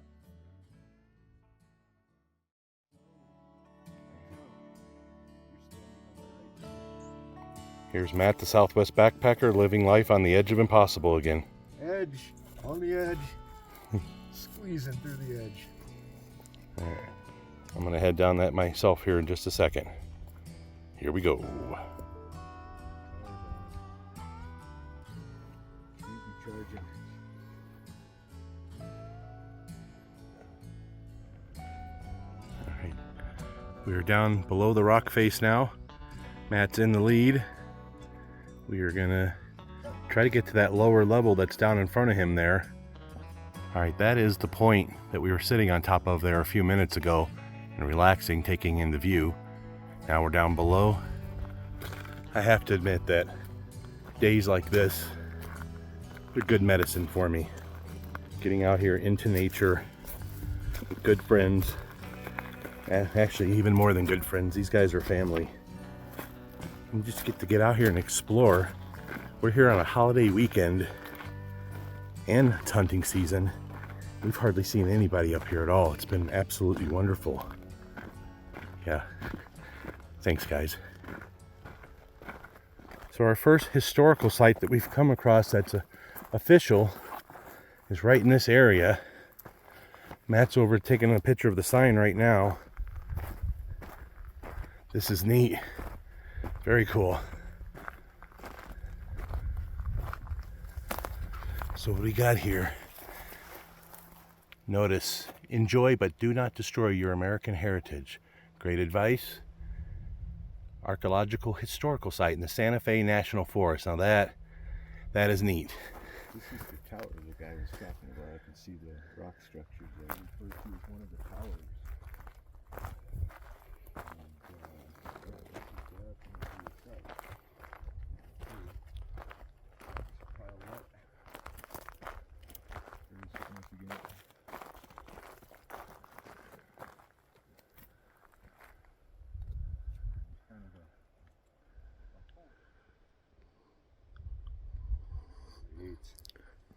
Here's Matt, the Southwest backpacker, living life on the edge of impossible again. Edge, on the edge, squeezing through the edge. All right. I'm gonna head down that myself here in just a second. Here we go. All right. We are down below the rock face now. Matt's in the lead. We are gonna try to get to that lower level that's down in front of him there. All right, that is the point that we were sitting on top of there a few minutes ago and relaxing, taking in the view. Now we're down below. I have to admit that days like this are good medicine for me. Getting out here into nature with good friends, and actually even more than good friends, these guys are family. And just get to get out here and explore. We're here on a holiday weekend and it's hunting season. We've hardly seen anybody up here at all. It's been absolutely wonderful. Yeah, thanks guys. So our first historical site that we've come across that's official is right in this area. Matt's over taking a picture of the sign right now. This is neat. Very cool. So what we got here? Notice, enjoy but do not destroy your American heritage. Great advice. Archaeological historical site in the Santa Fe National Forest. Now that is neat. This is the tower the guy was talking about. I can see the rock structures there referred to as one of the towers.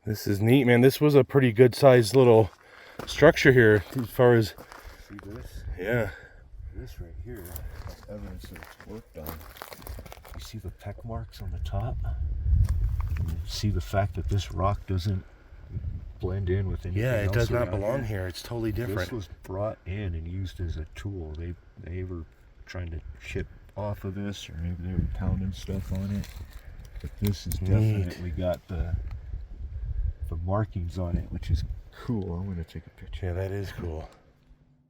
This is neat, man. This was a pretty good sized little structure here as far as... See this? Yeah. This right here, evidence that it's worked on. You see the peck marks on the top? You see the fact that this rock doesn't blend in with anything Yeah, it else does not around belong here. It's totally different. This was brought in and used as a tool. They were trying to chip off of this, or maybe they were pounding stuff on it. But this has definitely got the markings on it, which is cool. I'm going to take a picture. Yeah, that is cool.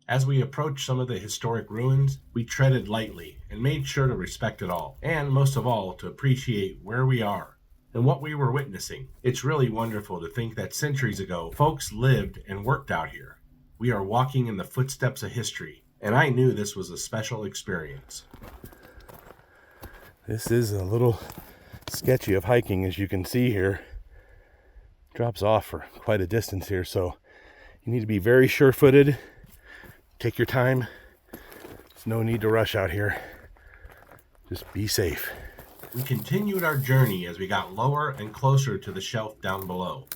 As we approached some of the historic ruins, we treaded lightly and made sure to respect it all, and most of all, to appreciate where we are and what we were witnessing. It's really wonderful to think that centuries ago, folks lived and worked out here. We are walking in the footsteps of history, and I knew this was a special experience. This is a little sketchy of hiking, as you can see here. Drops off for quite a distance here, so you need to be very sure-footed. Take your time. There's no need to rush out here. Just be safe. We continued our journey as we got lower and closer to the shelf down below.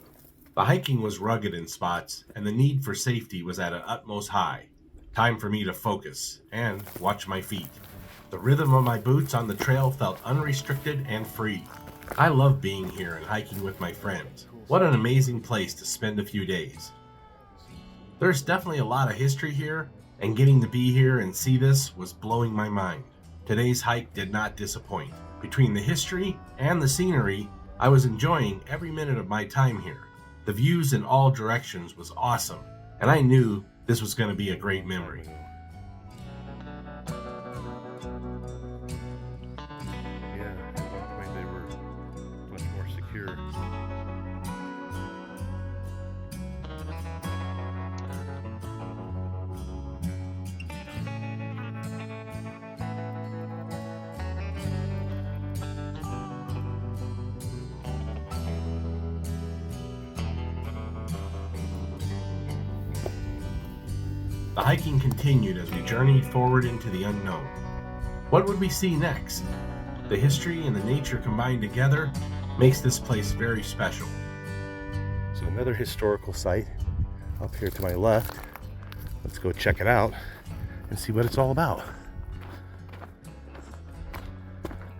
The hiking was rugged in spots, and the need for safety was at an utmost high. Time for me to focus and watch my feet. The rhythm of my boots on the trail felt unrestricted and free. I love being here and hiking with my friends. What an amazing place to spend a few days. There's definitely a lot of history here, and getting to be here and see this was blowing my mind. Today's hike did not disappoint. Between the history and the scenery, I was enjoying every minute of my time here. The views in all directions was awesome, and I knew this was going to be a great memory. Yeah, at one point they were much more secure. The hiking continued as we journeyed forward into the unknown. What would we see next? The history and the nature combined together makes this place very special. So another historical site up here to my left. Let's go check it out and see what it's all about.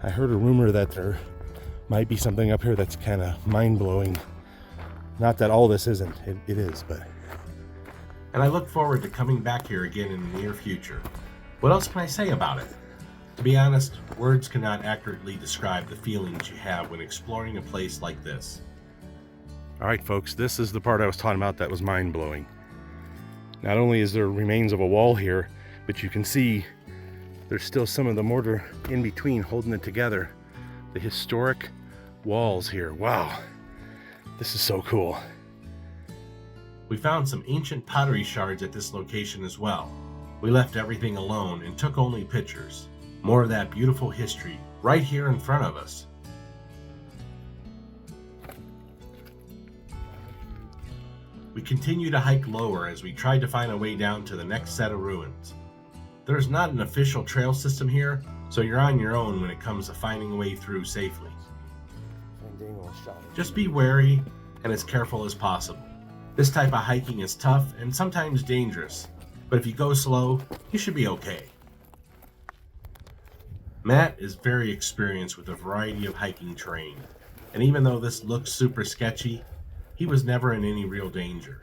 I heard a rumor that there might be something up here that's kind of mind-blowing. Not that all this isn't, it is, but... And I look forward to coming back here again in the near future. What else can I say about it? To be honest, words cannot accurately describe the feelings you have when exploring a place like this. All right, folks, this is the part I was talking about that was mind-blowing. Not only is there remains of a wall here, but you can see there's still some of the mortar in between holding it together. The historic walls here. Wow, this is so cool. We found some ancient pottery shards at this location as well. We left everything alone and took only pictures. More of that beautiful history right here in front of us. We continue to hike lower as we tried to find a way down to the next set of ruins. There's not an official trail system here, so you're on your own when it comes to finding a way through safely. Just be wary and as careful as possible. This type of hiking is tough and sometimes dangerous, but if you go slow, you should be okay. Matt is very experienced with a variety of hiking terrain, and even though this looks super sketchy, he was never in any real danger.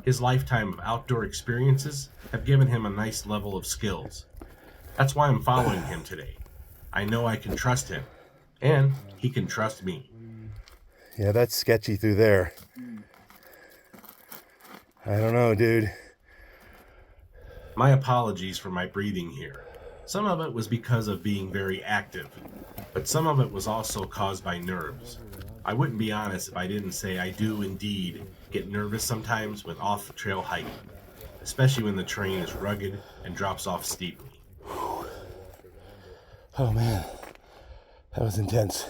His lifetime of outdoor experiences have given him a nice level of skills. That's why I'm following him today. I know I can trust him, and he can trust me. Yeah, that's sketchy through there. I don't know, dude. My apologies for my breathing here. Some of it was because of being very active, but some of it was also caused by nerves. I wouldn't be honest if I didn't say I do indeed get nervous sometimes with off-the-trail hiking, especially when the terrain is rugged and drops off steeply. Oh man, that was intense.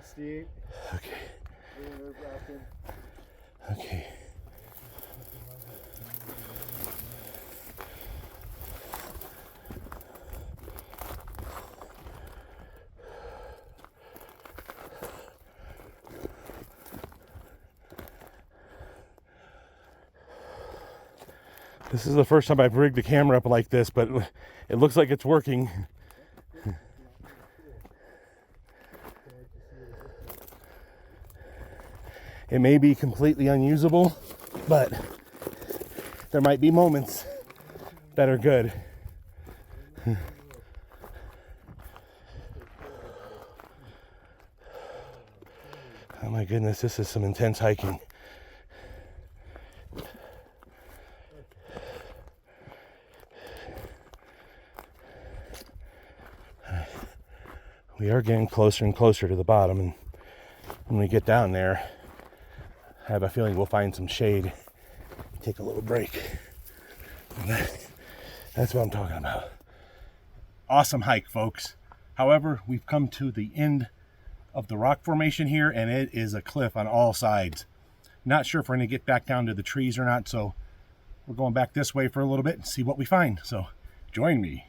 Steve. Okay. Okay. This is the first time I've rigged the camera up like this, but it looks like it's working. It may be completely unusable, but there might be moments that are good. Oh my goodness, this is some intense hiking. We are getting closer and closer to the bottom, and when we get down there, I have a feeling we'll find some shade. Take a little break. That's what I'm talking about. Awesome hike, folks. However, we've come to the end of the rock formation here, and it is a cliff on all sides. Not sure if we're going to get back down to the trees or not, so we're going back this way for a little bit and see what we find. So join me.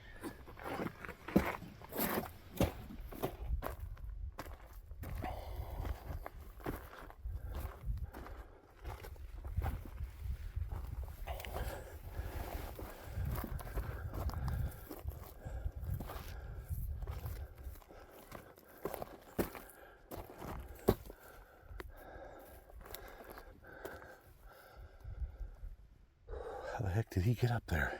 How the heck did he get up there?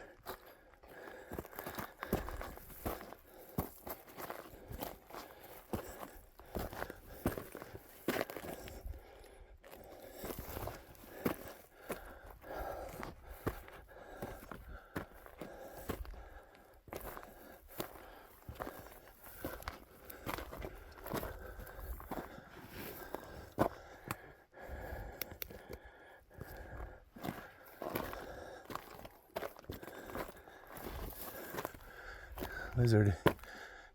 Lizard,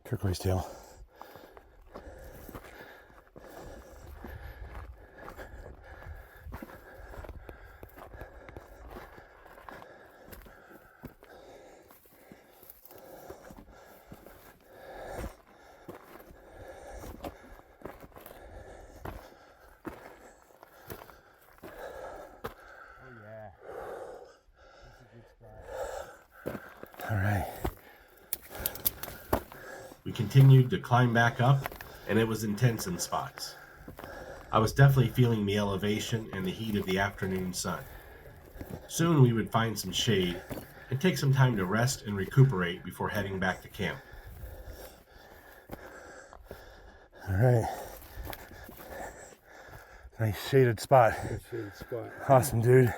turquoise tail. All right. We continued to climb back up, and it was intense in spots. I was definitely feeling the elevation and the heat of the afternoon sun. Soon we would find some shade and take some time to rest and recuperate before heading back to camp. All right. Nice shaded spot. Shaded spot. Awesome, dude.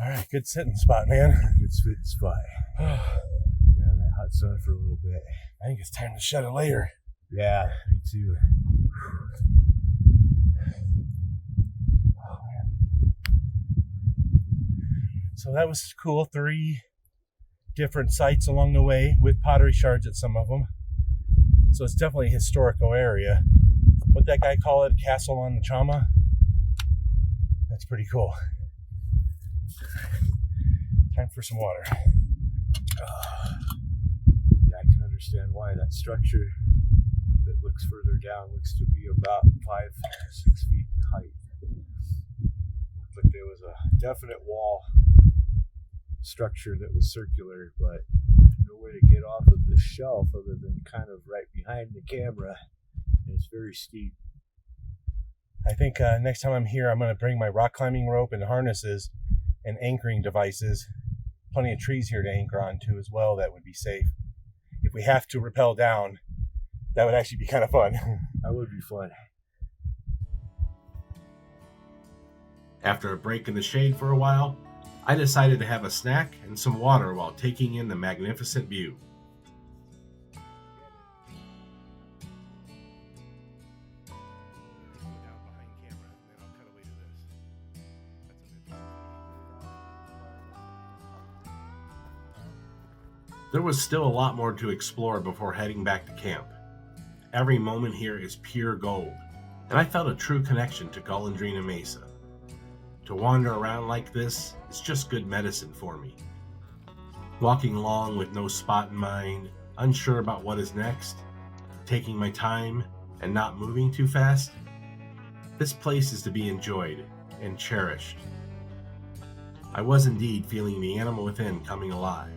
All right, good sitting spot, man. Good sitting spot. Yeah, that hot sun for a little bit. I think it's time to shed a layer. Yeah, me too. Oh, man. So that was cool. 3 different sites along the way with pottery shards at some of them. So it's definitely a historical area. What that guy call it? Castle on the Chama? That's pretty cool. Time for some water. Yeah, I can understand why that structure that looks further down looks to be about 5 or 6 feet in height. Looked like there was a definite wall structure that was circular, but no way to get off of this shelf other than kind of right behind the camera, and it's very steep. I think next time I'm here, I'm going to bring my rock climbing rope and harnesses and anchoring devices. Plenty of trees here to anchor onto as well that would be safe. If we have to rappel down, that would actually be kind of fun. That would be fun. After a break in the shade for a while, I decided to have a snack and some water while taking in the magnificent view. There was still a lot more to explore before heading back to camp. Every moment here is pure gold, and I felt a true connection to Golondrino Mesa. To wander around like this is just good medicine for me. Walking along with no spot in mind, unsure about what is next, taking my time and not moving too fast, this place is to be enjoyed and cherished. I was indeed feeling the animal within coming alive.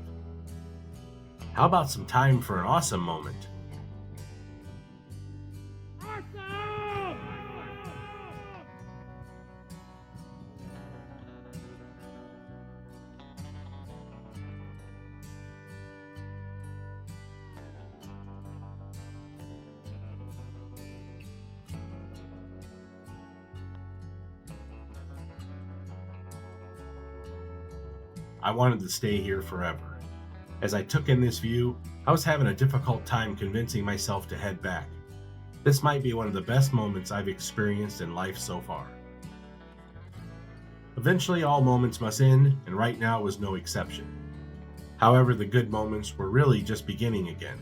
How about some time for an awesome moment? Awesome! I wanted to stay here forever. As I took in this view, I was having a difficult time convincing myself to head back. This might be one of the best moments I've experienced in life so far. Eventually all moments must end, and right now was no exception. However, the good moments were really just beginning again,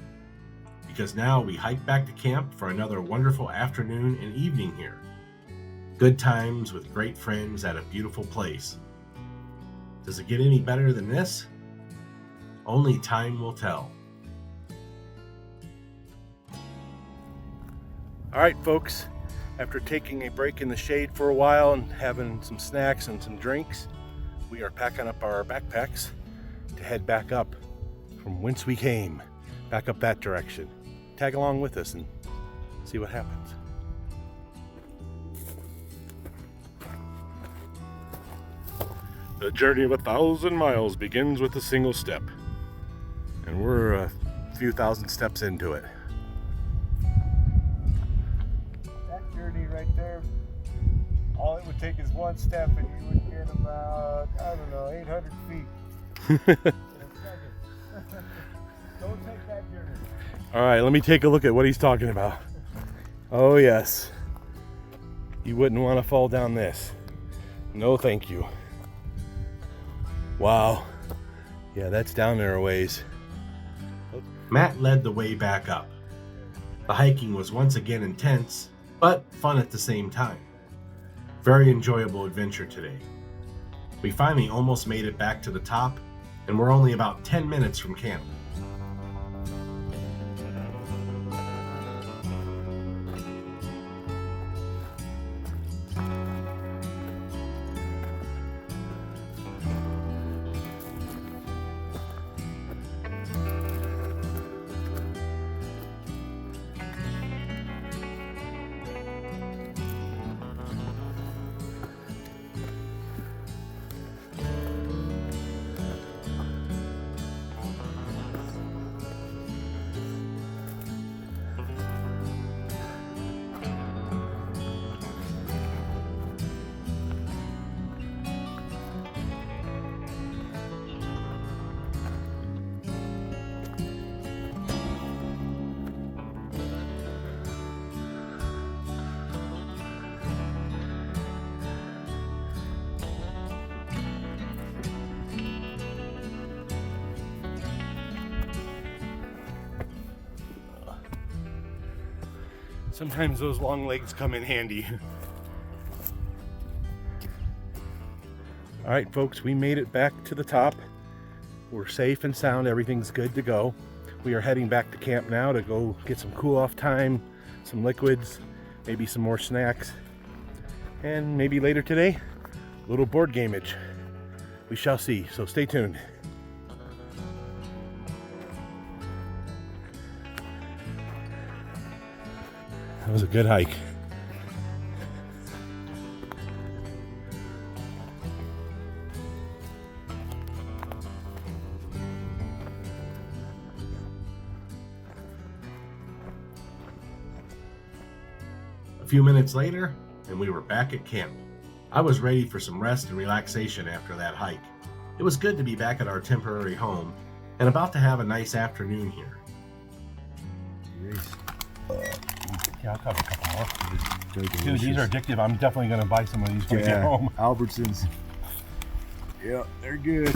because now we hike back to camp for another wonderful afternoon and evening here. Good times with great friends at a beautiful place. Does it get any better than this? Only time will tell. All right, folks, after taking a break in the shade for a while and having some snacks and some drinks, we are packing up our backpacks to head back up from whence we came, back up that direction. Tag along with us and see what happens. The journey of 1,000 miles begins with a single step, and we're a few thousand steps into it. That journey right there, all it would take is one step and you would get about, I don't know, 800 feet. Don't take that journey. All right, let me take a look at what he's talking about. Oh yes, you wouldn't want to fall down this. No thank you. Wow, yeah, that's down there a ways. Matt led the way back up. The hiking was once again intense, but fun at the same time. Very enjoyable adventure today. We finally almost made it back to the top, and we're only about 10 minutes from camp. Sometimes those long legs come in handy. All right, folks, we made it back to the top. We're safe and sound. Everything's good to go. We are heading back to camp now to go get some cool off time, some liquids, maybe some more snacks, and maybe later today, a little board gameage. We shall see, so stay tuned. That was a good hike. A few minutes later, and we were back at camp. I was ready for some rest and relaxation after that hike. It was good to be back at our temporary home and about to have a nice afternoon here. Yeah, I'll have a couple more. Dude, these are addictive. I'm definitely going to buy some of these when I get home. Albertsons. Yeah, they're good.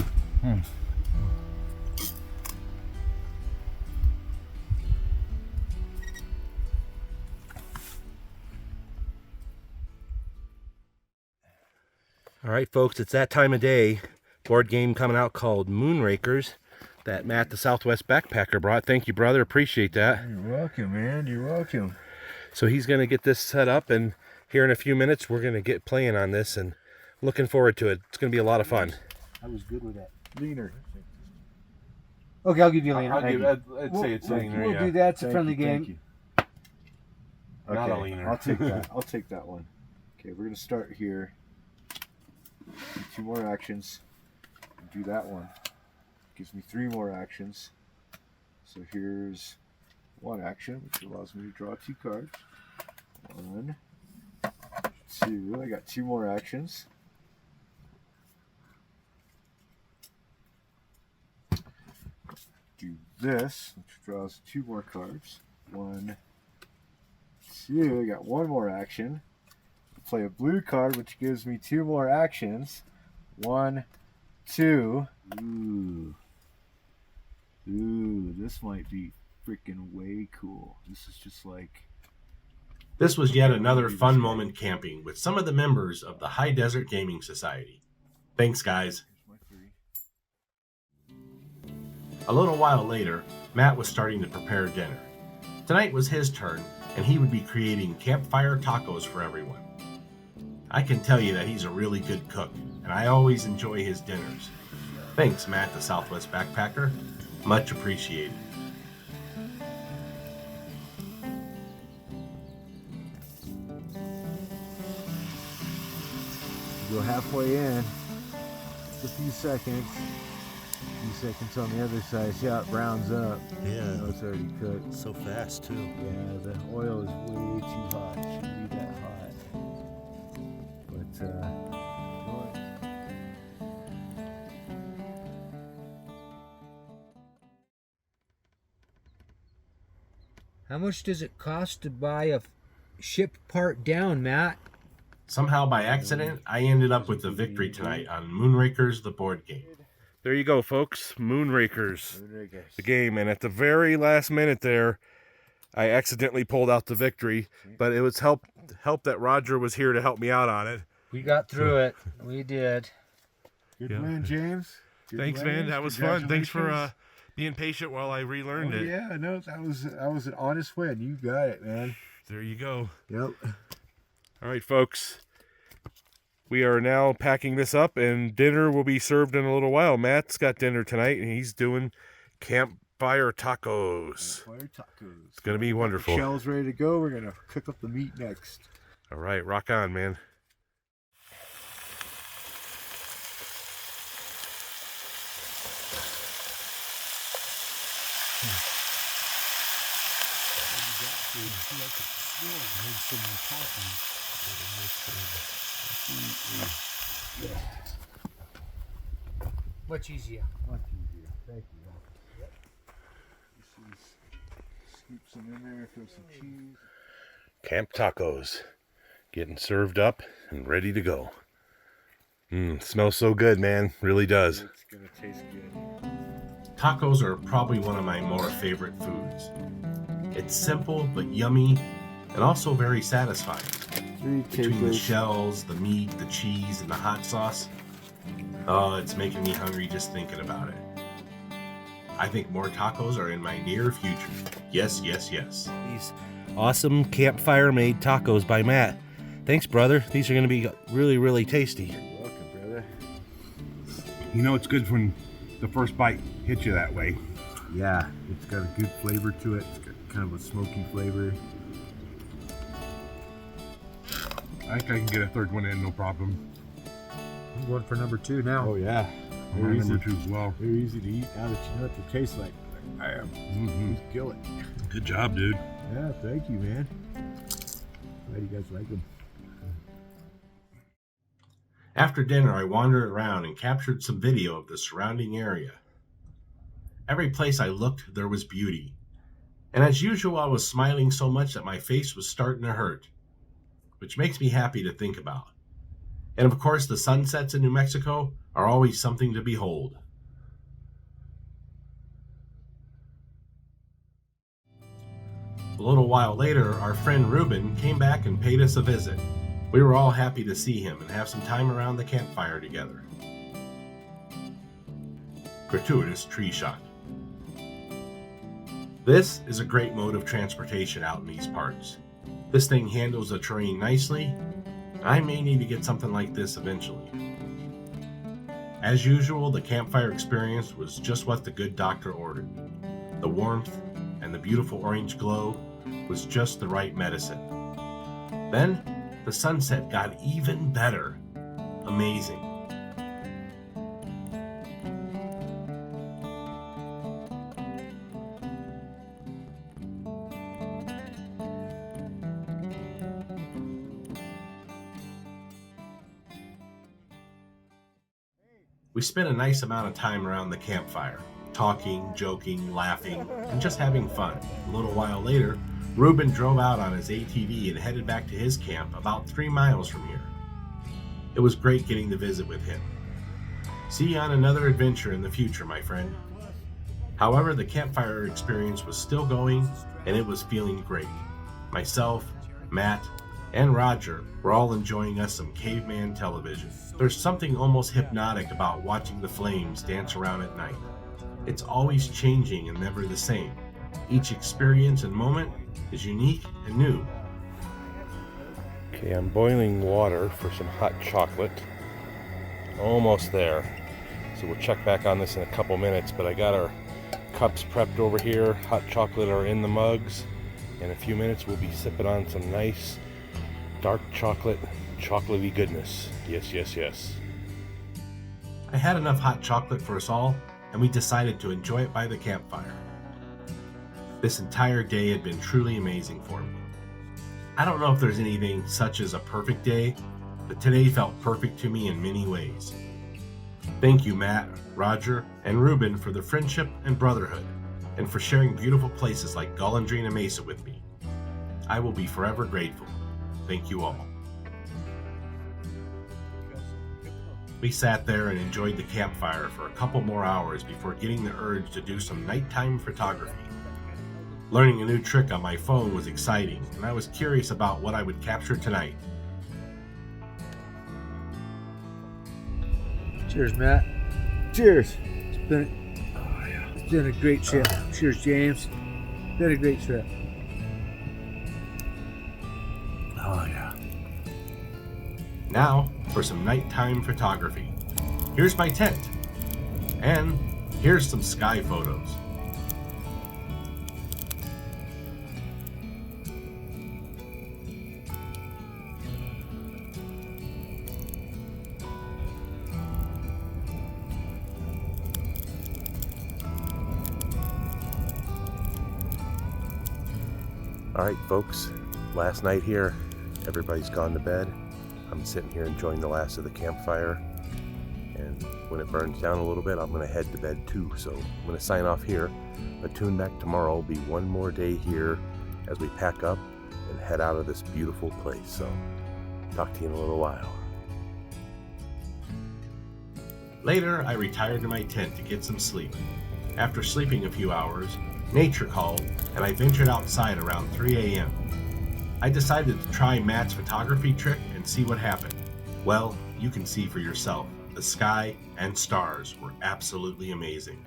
All right, folks, it's that time of day. Board game coming out called Moonrakers that Matt, the Southwest Backpacker, brought. Thank you, brother. Appreciate that. You're welcome, man. You're welcome. So he's going to get this set up, and here in a few minutes, we're going to get playing on this, and looking forward to it. It's going to be a lot of fun. I was good with that. Leaner. Okay, I'll give you a leaner. I'd say it's a leaner, We'll do that. It's a friendly game. Okay, Not a leaner. I'll take that. I'll take that one. Okay, we're going to start here. Do 2 more actions. Do that one. Gives me 3 more actions. So here's 1 action, which allows me to draw 2 cards. 1, 2. I got 2 more actions. do this, which draws 2 more cards. 1, 2. I got 1 more action. Play a blue card, which gives me 2 more actions. 1, 2. Ooh. Ooh, this might be freaking way cool. This is just like... This was yet another fun moment camping with some of the members of the High Desert Gaming Society. Thanks, guys. Here's my 3. A little while later, Matt was starting to prepare dinner. Tonight was his turn, and he would be creating campfire tacos for everyone. I can tell you that he's a really good cook, and I always enjoy his dinners. Thanks, Matt the Southwest Backpacker. Much appreciated. Go halfway in. Just a few seconds. A few seconds on the other side. See how it browns up. Yeah. You know it's already cooked. So fast too. Yeah, the oil is way too hot. It shouldn't be that hot. But, you know what? How much does it cost to buy a ship part down, Matt? Somehow by accident, I ended up with the victory tonight on Moonrakers, the board game. There you go, folks. Moonrakers, the game. And at the very last minute there, I accidentally pulled out the victory, but it was help that Roger was here to help me out on it. We got through it. We did. Good Yeah. win, James. Good Thanks, win. man. That was fun. Thanks for Congratulations. being patient while I relearned it. Yeah, no, that was an honest win. You got it, man. There you go. Yep. All right, folks. We are now packing this up, and dinner will be served in a little while. Matt's got dinner tonight, and he's doing campfire tacos. Fire tacos. It's going to be wonderful. Shell's ready to go. We're going to cook up the meat next. All right, rock on, man. Much easier. Much easier. Thank you. This is, scoop some in there, throw some cheese. Camp tacos. Getting served up and ready to go. Smells so good, man. Really does. It's going to taste good. Tacos are probably one of my more favorite foods. It's simple but yummy and also very satisfying. 3 Between the tacos. shells, the meat, the cheese, and the hot sauce. Oh, it's making me hungry just thinking about it. I think more tacos are in my near future. Yes, yes, yes. These awesome campfire made tacos by Matt. Thanks, brother. These are going to be really, really tasty. You're welcome, brother. You know it's good when the first bite hits you that way. Yeah, it's got a good flavor to it. It's got kind of a smoky flavor. I think I can get a third one in, no problem. I'm going for number 2 now. Oh yeah, My number 2 as well. They're easy to eat. Now that you know what they taste like, I am. Just kill it. Good job, dude. Yeah, thank you, man. Glad you guys like them. After dinner, I wandered around and captured some video of the surrounding area. Every place I looked, there was beauty. And as usual, I was smiling so much that my face was starting to hurt, which makes me happy to think about. And of course, the sunsets in New Mexico are always something to behold. A little while later, our friend Ruben came back and paid us a visit. We were all happy to see him and have some time around the campfire together. Gratuitous tree shot. This is a great mode of transportation out in these parts. This thing handles the terrain nicely. I may need to get something like this eventually. As usual, the campfire experience was just what the good doctor ordered. The warmth and the beautiful orange glow was just the right medicine. Then, the sunset got even better. Amazing. We spent a nice amount of time around the campfire, talking, joking, laughing, and just having fun. A little while later, Reuben drove out on his ATV and headed back to his camp about 3 miles from here. It was great getting to visit with him. See you on another adventure in the future, my friend. However, the campfire experience was still going, and it was feeling great. Myself, Matt, and Roger were all enjoying us some caveman television. There's something almost hypnotic about watching the flames dance around at night. It's always changing and never the same. Each experience and moment is unique and new. Okay, I'm boiling water for some hot chocolate. Almost there. So we'll check back on this in a couple minutes, but I got our cups prepped over here. Hot chocolate are in the mugs. In a few minutes we'll be sipping on some nice dark chocolate, chocolatey goodness. Yes, yes, yes. I had enough hot chocolate for us all, and we decided to enjoy it by the campfire. This entire day had been truly amazing for me. I don't know if there's anything such as a perfect day, but today felt perfect to me in many ways. Thank you, Matt, Roger, and Reuben for the friendship and brotherhood, and for sharing beautiful places like Golondrino Mesa with me. I will be forever grateful. Thank you all. We sat there and enjoyed the campfire for a couple more hours before getting the urge to do some nighttime photography. Learning a new trick on my phone was exciting, and I was curious about what I would capture tonight. Cheers, Matt. Cheers. It's been a great trip. Cheers, James. Been a great trip. Oh yeah. Now for some nighttime photography. Here's my tent. And here's some sky photos. All right, folks, last night here, everybody's gone to bed. I'm sitting here enjoying the last of the campfire, and when it burns down a little bit, I'm gonna head to bed too. So I'm gonna sign off here, but tune back tomorrow. Will be one more day here as we pack up and head out of this beautiful place. So talk to you in a little while. Later, I retired to my tent to get some sleep. After sleeping a few hours, nature called, and I ventured outside around 3 a.m. I decided to try Matt's photography trick and see what happened. Well, you can see for yourself. The sky and stars were absolutely amazing.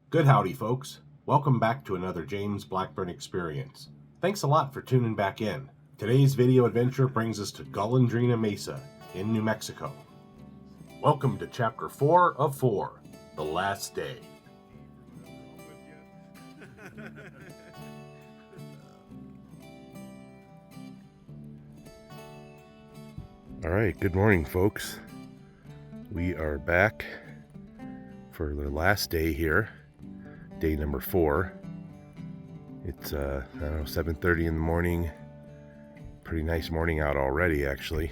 Good howdy, folks. Welcome back to another James Blackburn experience. Thanks a lot for tuning back in. Today's video adventure brings us to Golondrino Mesa in New Mexico. Welcome to Chapter 4 of 4, The Last Day. All right, good morning, folks. We are back for the last day here, day number 4. It's, 7:30 in the morning. Pretty nice morning out already, actually.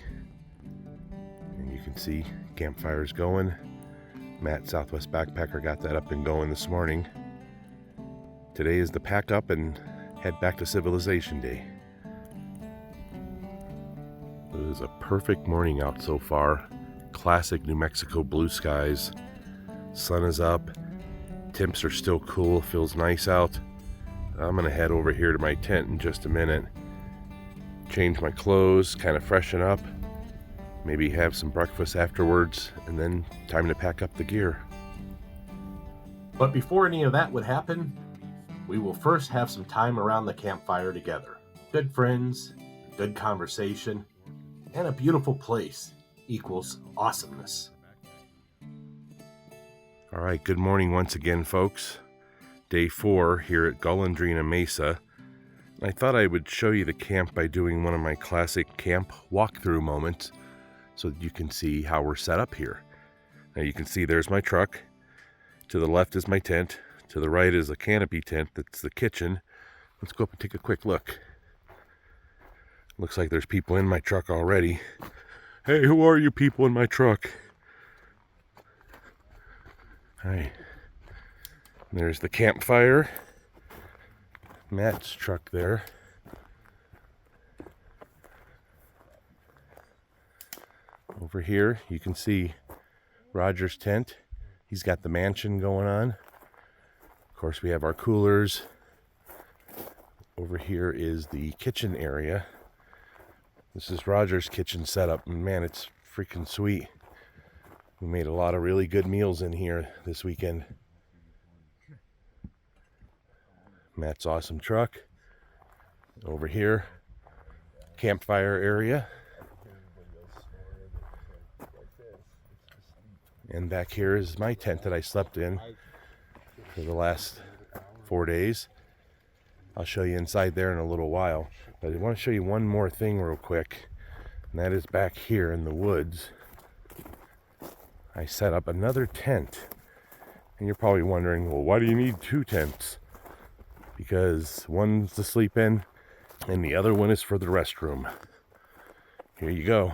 And you can see campfire's going. Matt, Southwest Backpacker, got that up and going this morning. Today is the pack up and head back to Civilization Day. It is a perfect morning out so far. Classic New Mexico blue skies. Sun is up. Temps are still cool. Feels nice out. I'm gonna head over here to my tent in just a minute. Change my clothes, kind of freshen up. Maybe have some breakfast afterwards, and then time to pack up the gear. But before any of that would happen, we will first have some time around the campfire together. Good friends, good conversation, and a beautiful place equals awesomeness. All right, good morning once again, folks. Day 4 here at Golondrino Mesa. I thought I would show you the camp by doing one of my classic camp walkthrough moments so that you can see how we're set up here. Now you can see there's my truck. To the left is my tent. To the right is a canopy tent that's the kitchen. Let's go up and take a quick look. Looks like there's people in my truck already. Hey, who are you people in my truck? All right. There's the campfire. Matt's truck there. Over here, you can see Roger's tent. He's got the mansion going on. Of course, we have our coolers. Over here is the kitchen area. This is Roger's kitchen setup, and man, it's freaking sweet. We made a lot of really good meals in here this weekend. Matt's awesome truck. Over here, campfire area. And back here is my tent that I slept in for the last 4 days. I'll show you inside there in a little while. But I want to show you one more thing real quick. And that is back here in the woods. I set up another tent. And you're probably wondering, well, why do you need 2 tents? Because one's to sleep in and the other one is for the restroom. Here you go.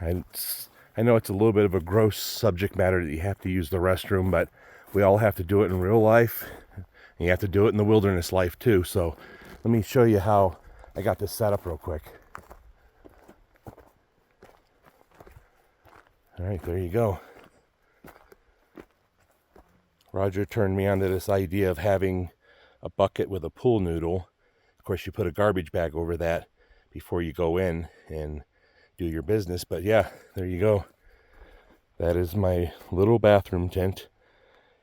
I know it's a little bit of a gross subject matter that you have to use the restroom, but we all have to do it in real life. And you have to do it in the wilderness life too. So let me show you how I got this set up real quick. All right, there you go. Roger turned me on to this idea of having a bucket with a pool noodle. Of course, you put a garbage bag over that before you go in and do your business. But yeah, there you go. That is my little bathroom tent.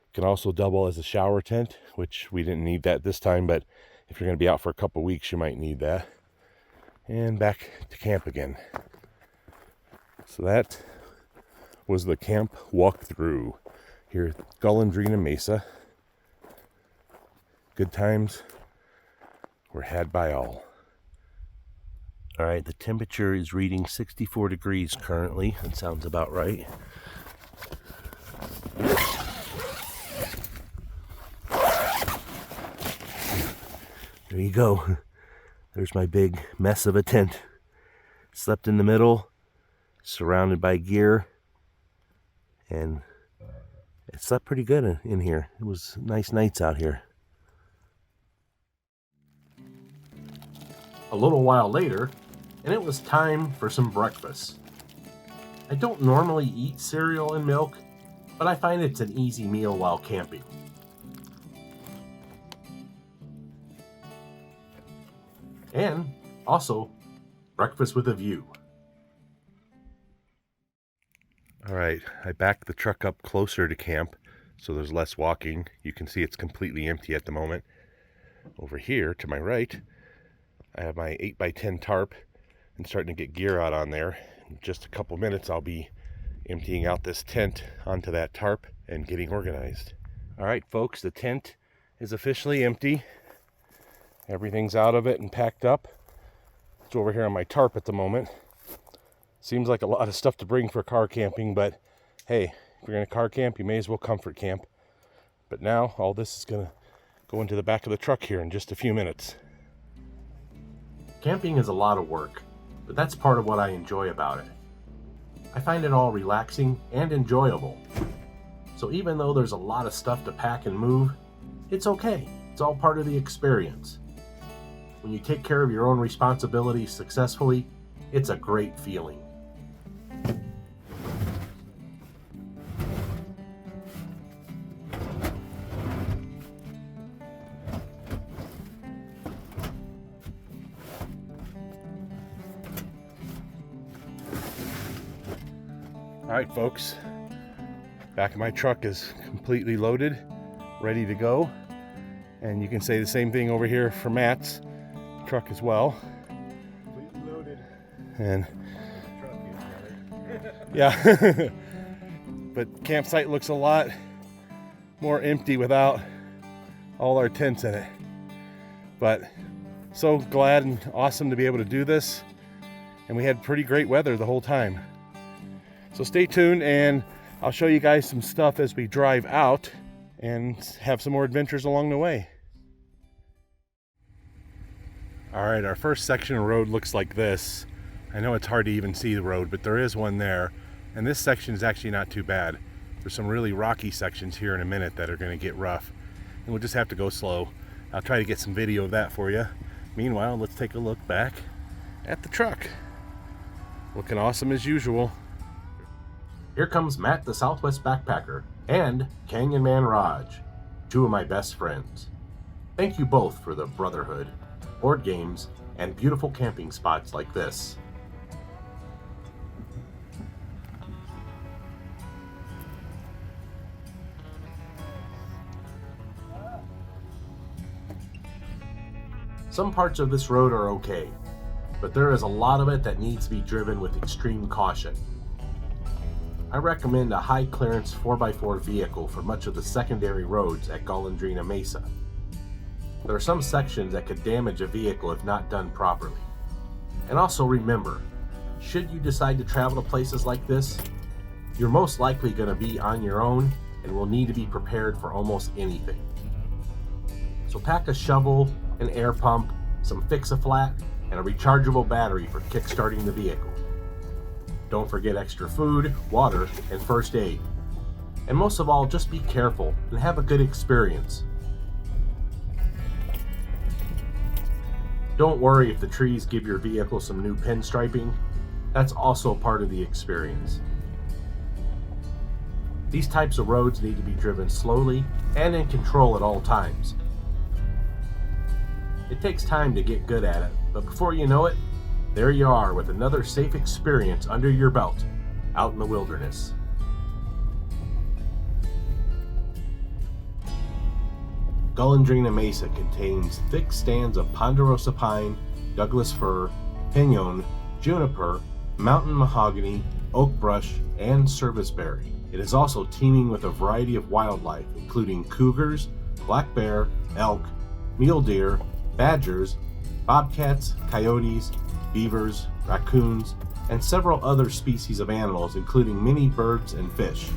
It can also double as a shower tent, which we didn't need that this time, but if you're going to be out for a couple weeks, you might need that. And back to camp again. So that was the camp walkthrough here at Golondrino Mesa. Good times were had by all. All right, the temperature is reading 64 degrees currently. That sounds about right. There you go. There's my big mess of a tent. Slept in the middle, surrounded by gear, and it slept pretty good in here. It was nice nights out here. A little while later, and it was time for some breakfast. I don't normally eat cereal and milk, but I find it's an easy meal while camping. And also, breakfast with a view. All right, I backed the truck up closer to camp, so there's less walking. You can see it's completely empty at the moment. Over here, to my right, I have my 8x10 tarp and starting to get gear out on there. In just a couple minutes, I'll be emptying out this tent onto that tarp and getting organized. All right, folks, the tent is officially empty. Everything's out of it and packed up. It's over here on my tarp at the moment. Seems like a lot of stuff to bring for car camping, but hey, if you're gonna car camp, you may as well comfort camp. But now, all this is gonna go into the back of the truck here in just a few minutes. Camping is a lot of work, but that's part of what I enjoy about it. I find it all relaxing and enjoyable. So even though there's a lot of stuff to pack and move, it's okay. It's all part of the experience. When you take care of your own responsibilities successfully, it's a great feeling. All right, folks, back of my truck is completely loaded, ready to go. And you can say the same thing over here for Matt's truck as well. Completely loaded. And Truck is better. yeah, but campsite looks a lot more empty without all our tents in it. But so glad and awesome to be able to do this. And we had pretty great weather the whole time. So stay tuned and I'll show you guys some stuff as we drive out and have some more adventures along the way. All right, our first section of road looks like this. I know it's hard to even see the road, but there is one there. And this section is actually not too bad. There's some really rocky sections here in a minute that are going to get rough, and we'll just have to go slow. I'll try to get some video of that for you. Meanwhile, let's take a look back at the truck. Looking awesome as usual. Here comes Matt the Southwest Backpacker and Canyon Man Raj, two of my best friends. Thank you both for the brotherhood, board games, and beautiful camping spots like this. Some parts of this road are okay, but there is a lot of it that needs to be driven with extreme caution. I recommend a high clearance 4x4 vehicle for much of the secondary roads at Golondrino Mesa. There are some sections that could damage a vehicle if not done properly. And also remember, should you decide to travel to places like this, you're most likely going to be on your own and will need to be prepared for almost anything. So pack a shovel, an air pump, some Fix-A-Flat, and a rechargeable battery for kickstarting the vehicle. Don't forget extra food, water, and first aid. And most of all, just be careful and have a good experience. Don't worry if the trees give your vehicle some new pinstriping. That's also part of the experience. These types of roads need to be driven slowly and in control at all times. It takes time to get good at it, but before you know it, there you are with another safe experience under your belt, out in the wilderness. Golondrino Mesa contains thick stands of ponderosa pine, Douglas fir, pinon, juniper, mountain mahogany, oak brush, and serviceberry. It is also teeming with a variety of wildlife, including cougars, black bear, elk, mule deer, badgers, bobcats, coyotes, beavers, raccoons, and several other species of animals, including many birds and fish.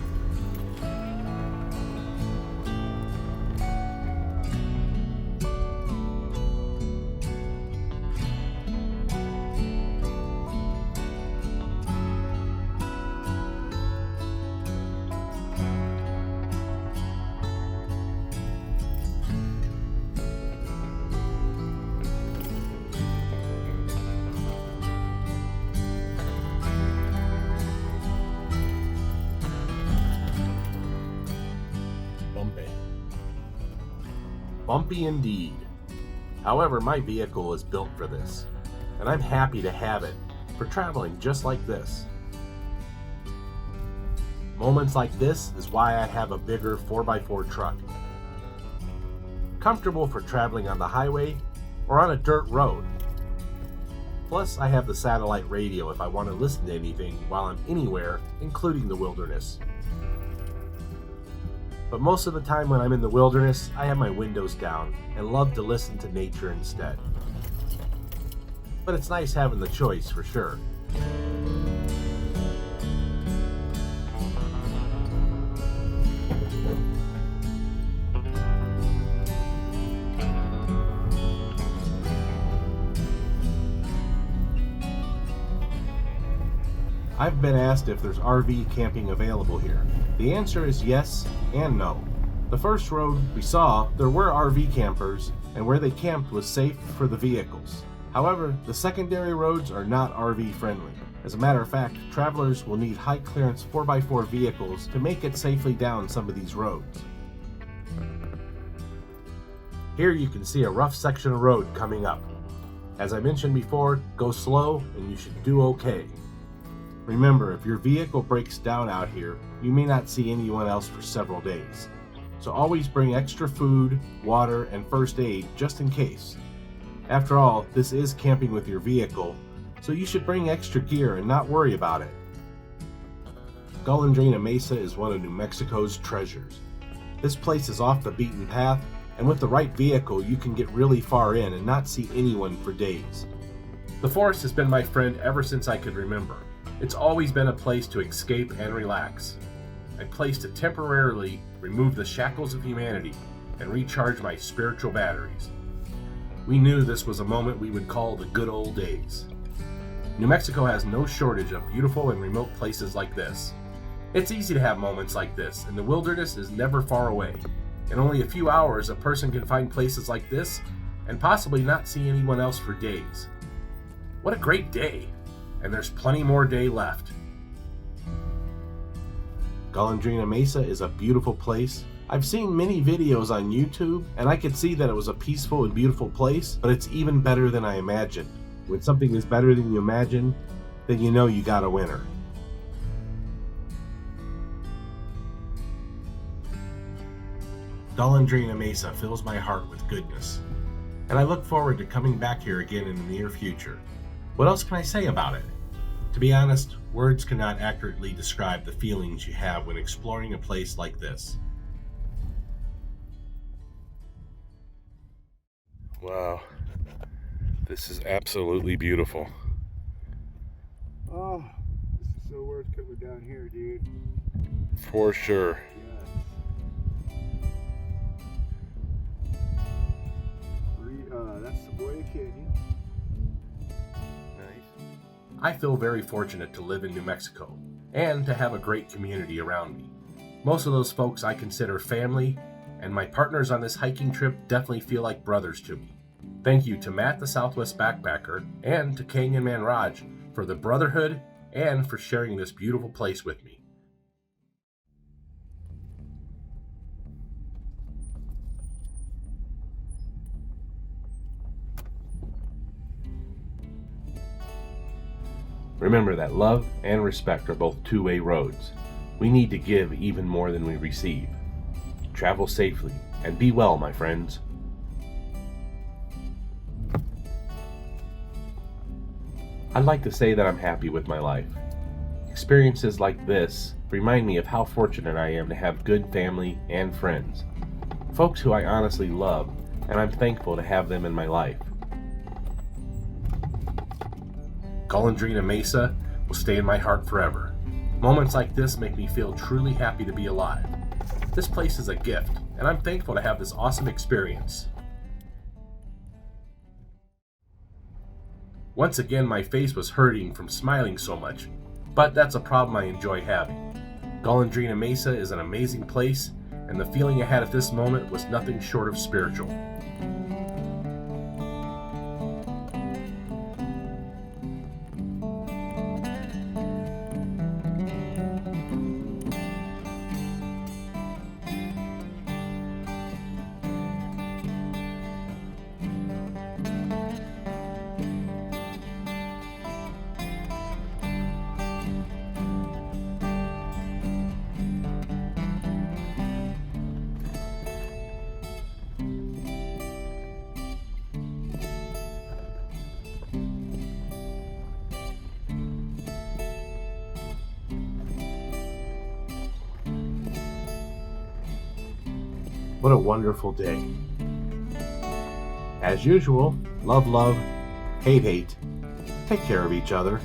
Bumpy indeed. However, my vehicle is built for this, and I'm happy to have it for traveling just like this. Moments like this is why I have a bigger 4x4 truck. Comfortable for traveling on the highway or on a dirt road. Plus, I have the satellite radio if I want to listen to anything while I'm anywhere, including the wilderness. But most of the time when I'm in the wilderness, I have my windows down and love to listen to nature instead. But it's nice having the choice for sure. I've been asked if there's RV camping available here. The answer is yes and no. The first road we saw, there were RV campers, and where they camped was safe for the vehicles. However, the secondary roads are not RV friendly. As a matter of fact, travelers will need high clearance 4x4 vehicles to make it safely down some of these roads. Here you can see a rough section of road coming up. As I mentioned before, go slow and you should do okay. Remember, if your vehicle breaks down out here, you may not see anyone else for several days. So always bring extra food, water, and first aid just in case. After all, this is camping with your vehicle, so you should bring extra gear and not worry about it. Golondrino Mesa is one of New Mexico's treasures. This place is off the beaten path, and with the right vehicle you can get really far in and not see anyone for days. The forest has been my friend ever since I could remember. It's always been a place to escape and relax. A place to temporarily remove the shackles of humanity and recharge my spiritual batteries. We knew this was a moment we would call the good old days. New Mexico has no shortage of beautiful and remote places like this. It's easy to have moments like this, and the wilderness is never far away. In only a few hours, a person can find places like this and possibly not see anyone else for days. What a great day! And there's plenty more day left. Golondrino Mesa is a beautiful place. I've seen many videos on YouTube, and I could see that it was a peaceful and beautiful place, but it's even better than I imagined. When something is better than you imagine, then you know you got a winner. Golondrino Mesa fills my heart with goodness, and I look forward to coming back here again in the near future. What else can I say about it? To be honest, words cannot accurately describe the feelings you have when exploring a place like this. Wow, this is absolutely beautiful. Oh, this is so worth coming down here, dude. For sure. That's the Boya Canyon. Nice. I feel very fortunate to live in New Mexico and to have a great community around me. Most of those folks I consider family, and my partners on this hiking trip definitely feel like brothers to me. Thank you to Matt the Southwest Backpacker and to Canyon Man Raj for the brotherhood and for sharing this beautiful place with me. Remember that love and respect are both two-way roads. We need to give even more than we receive. Travel safely and be well, my friends. I'd like to say that I'm happy with my life. Experiences like this remind me of how fortunate I am to have good family and friends. Folks who I honestly love, and I'm thankful to have them in my life. Golondrino Mesa will stay in my heart forever. Moments like this make me feel truly happy to be alive. This place is a gift, and I'm thankful to have this awesome experience. Once again, my face was hurting from smiling so much, but that's a problem I enjoy having. Golondrino Mesa is an amazing place, and the feeling I had at this moment was nothing short of spiritual. What a wonderful day. As usual, love, love, hate, hate. Take care of each other.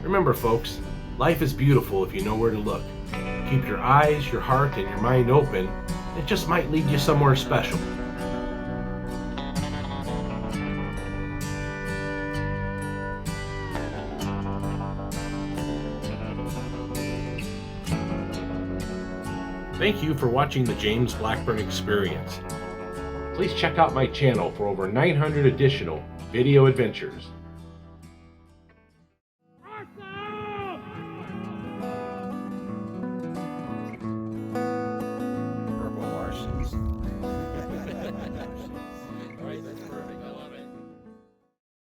Remember, folks, life is beautiful if you know where to look. Keep your eyes, your heart, and your mind open. It just might lead you somewhere special. Thank you for watching the James Blackburn Experience. Please check out my channel for over 900 additional video adventures.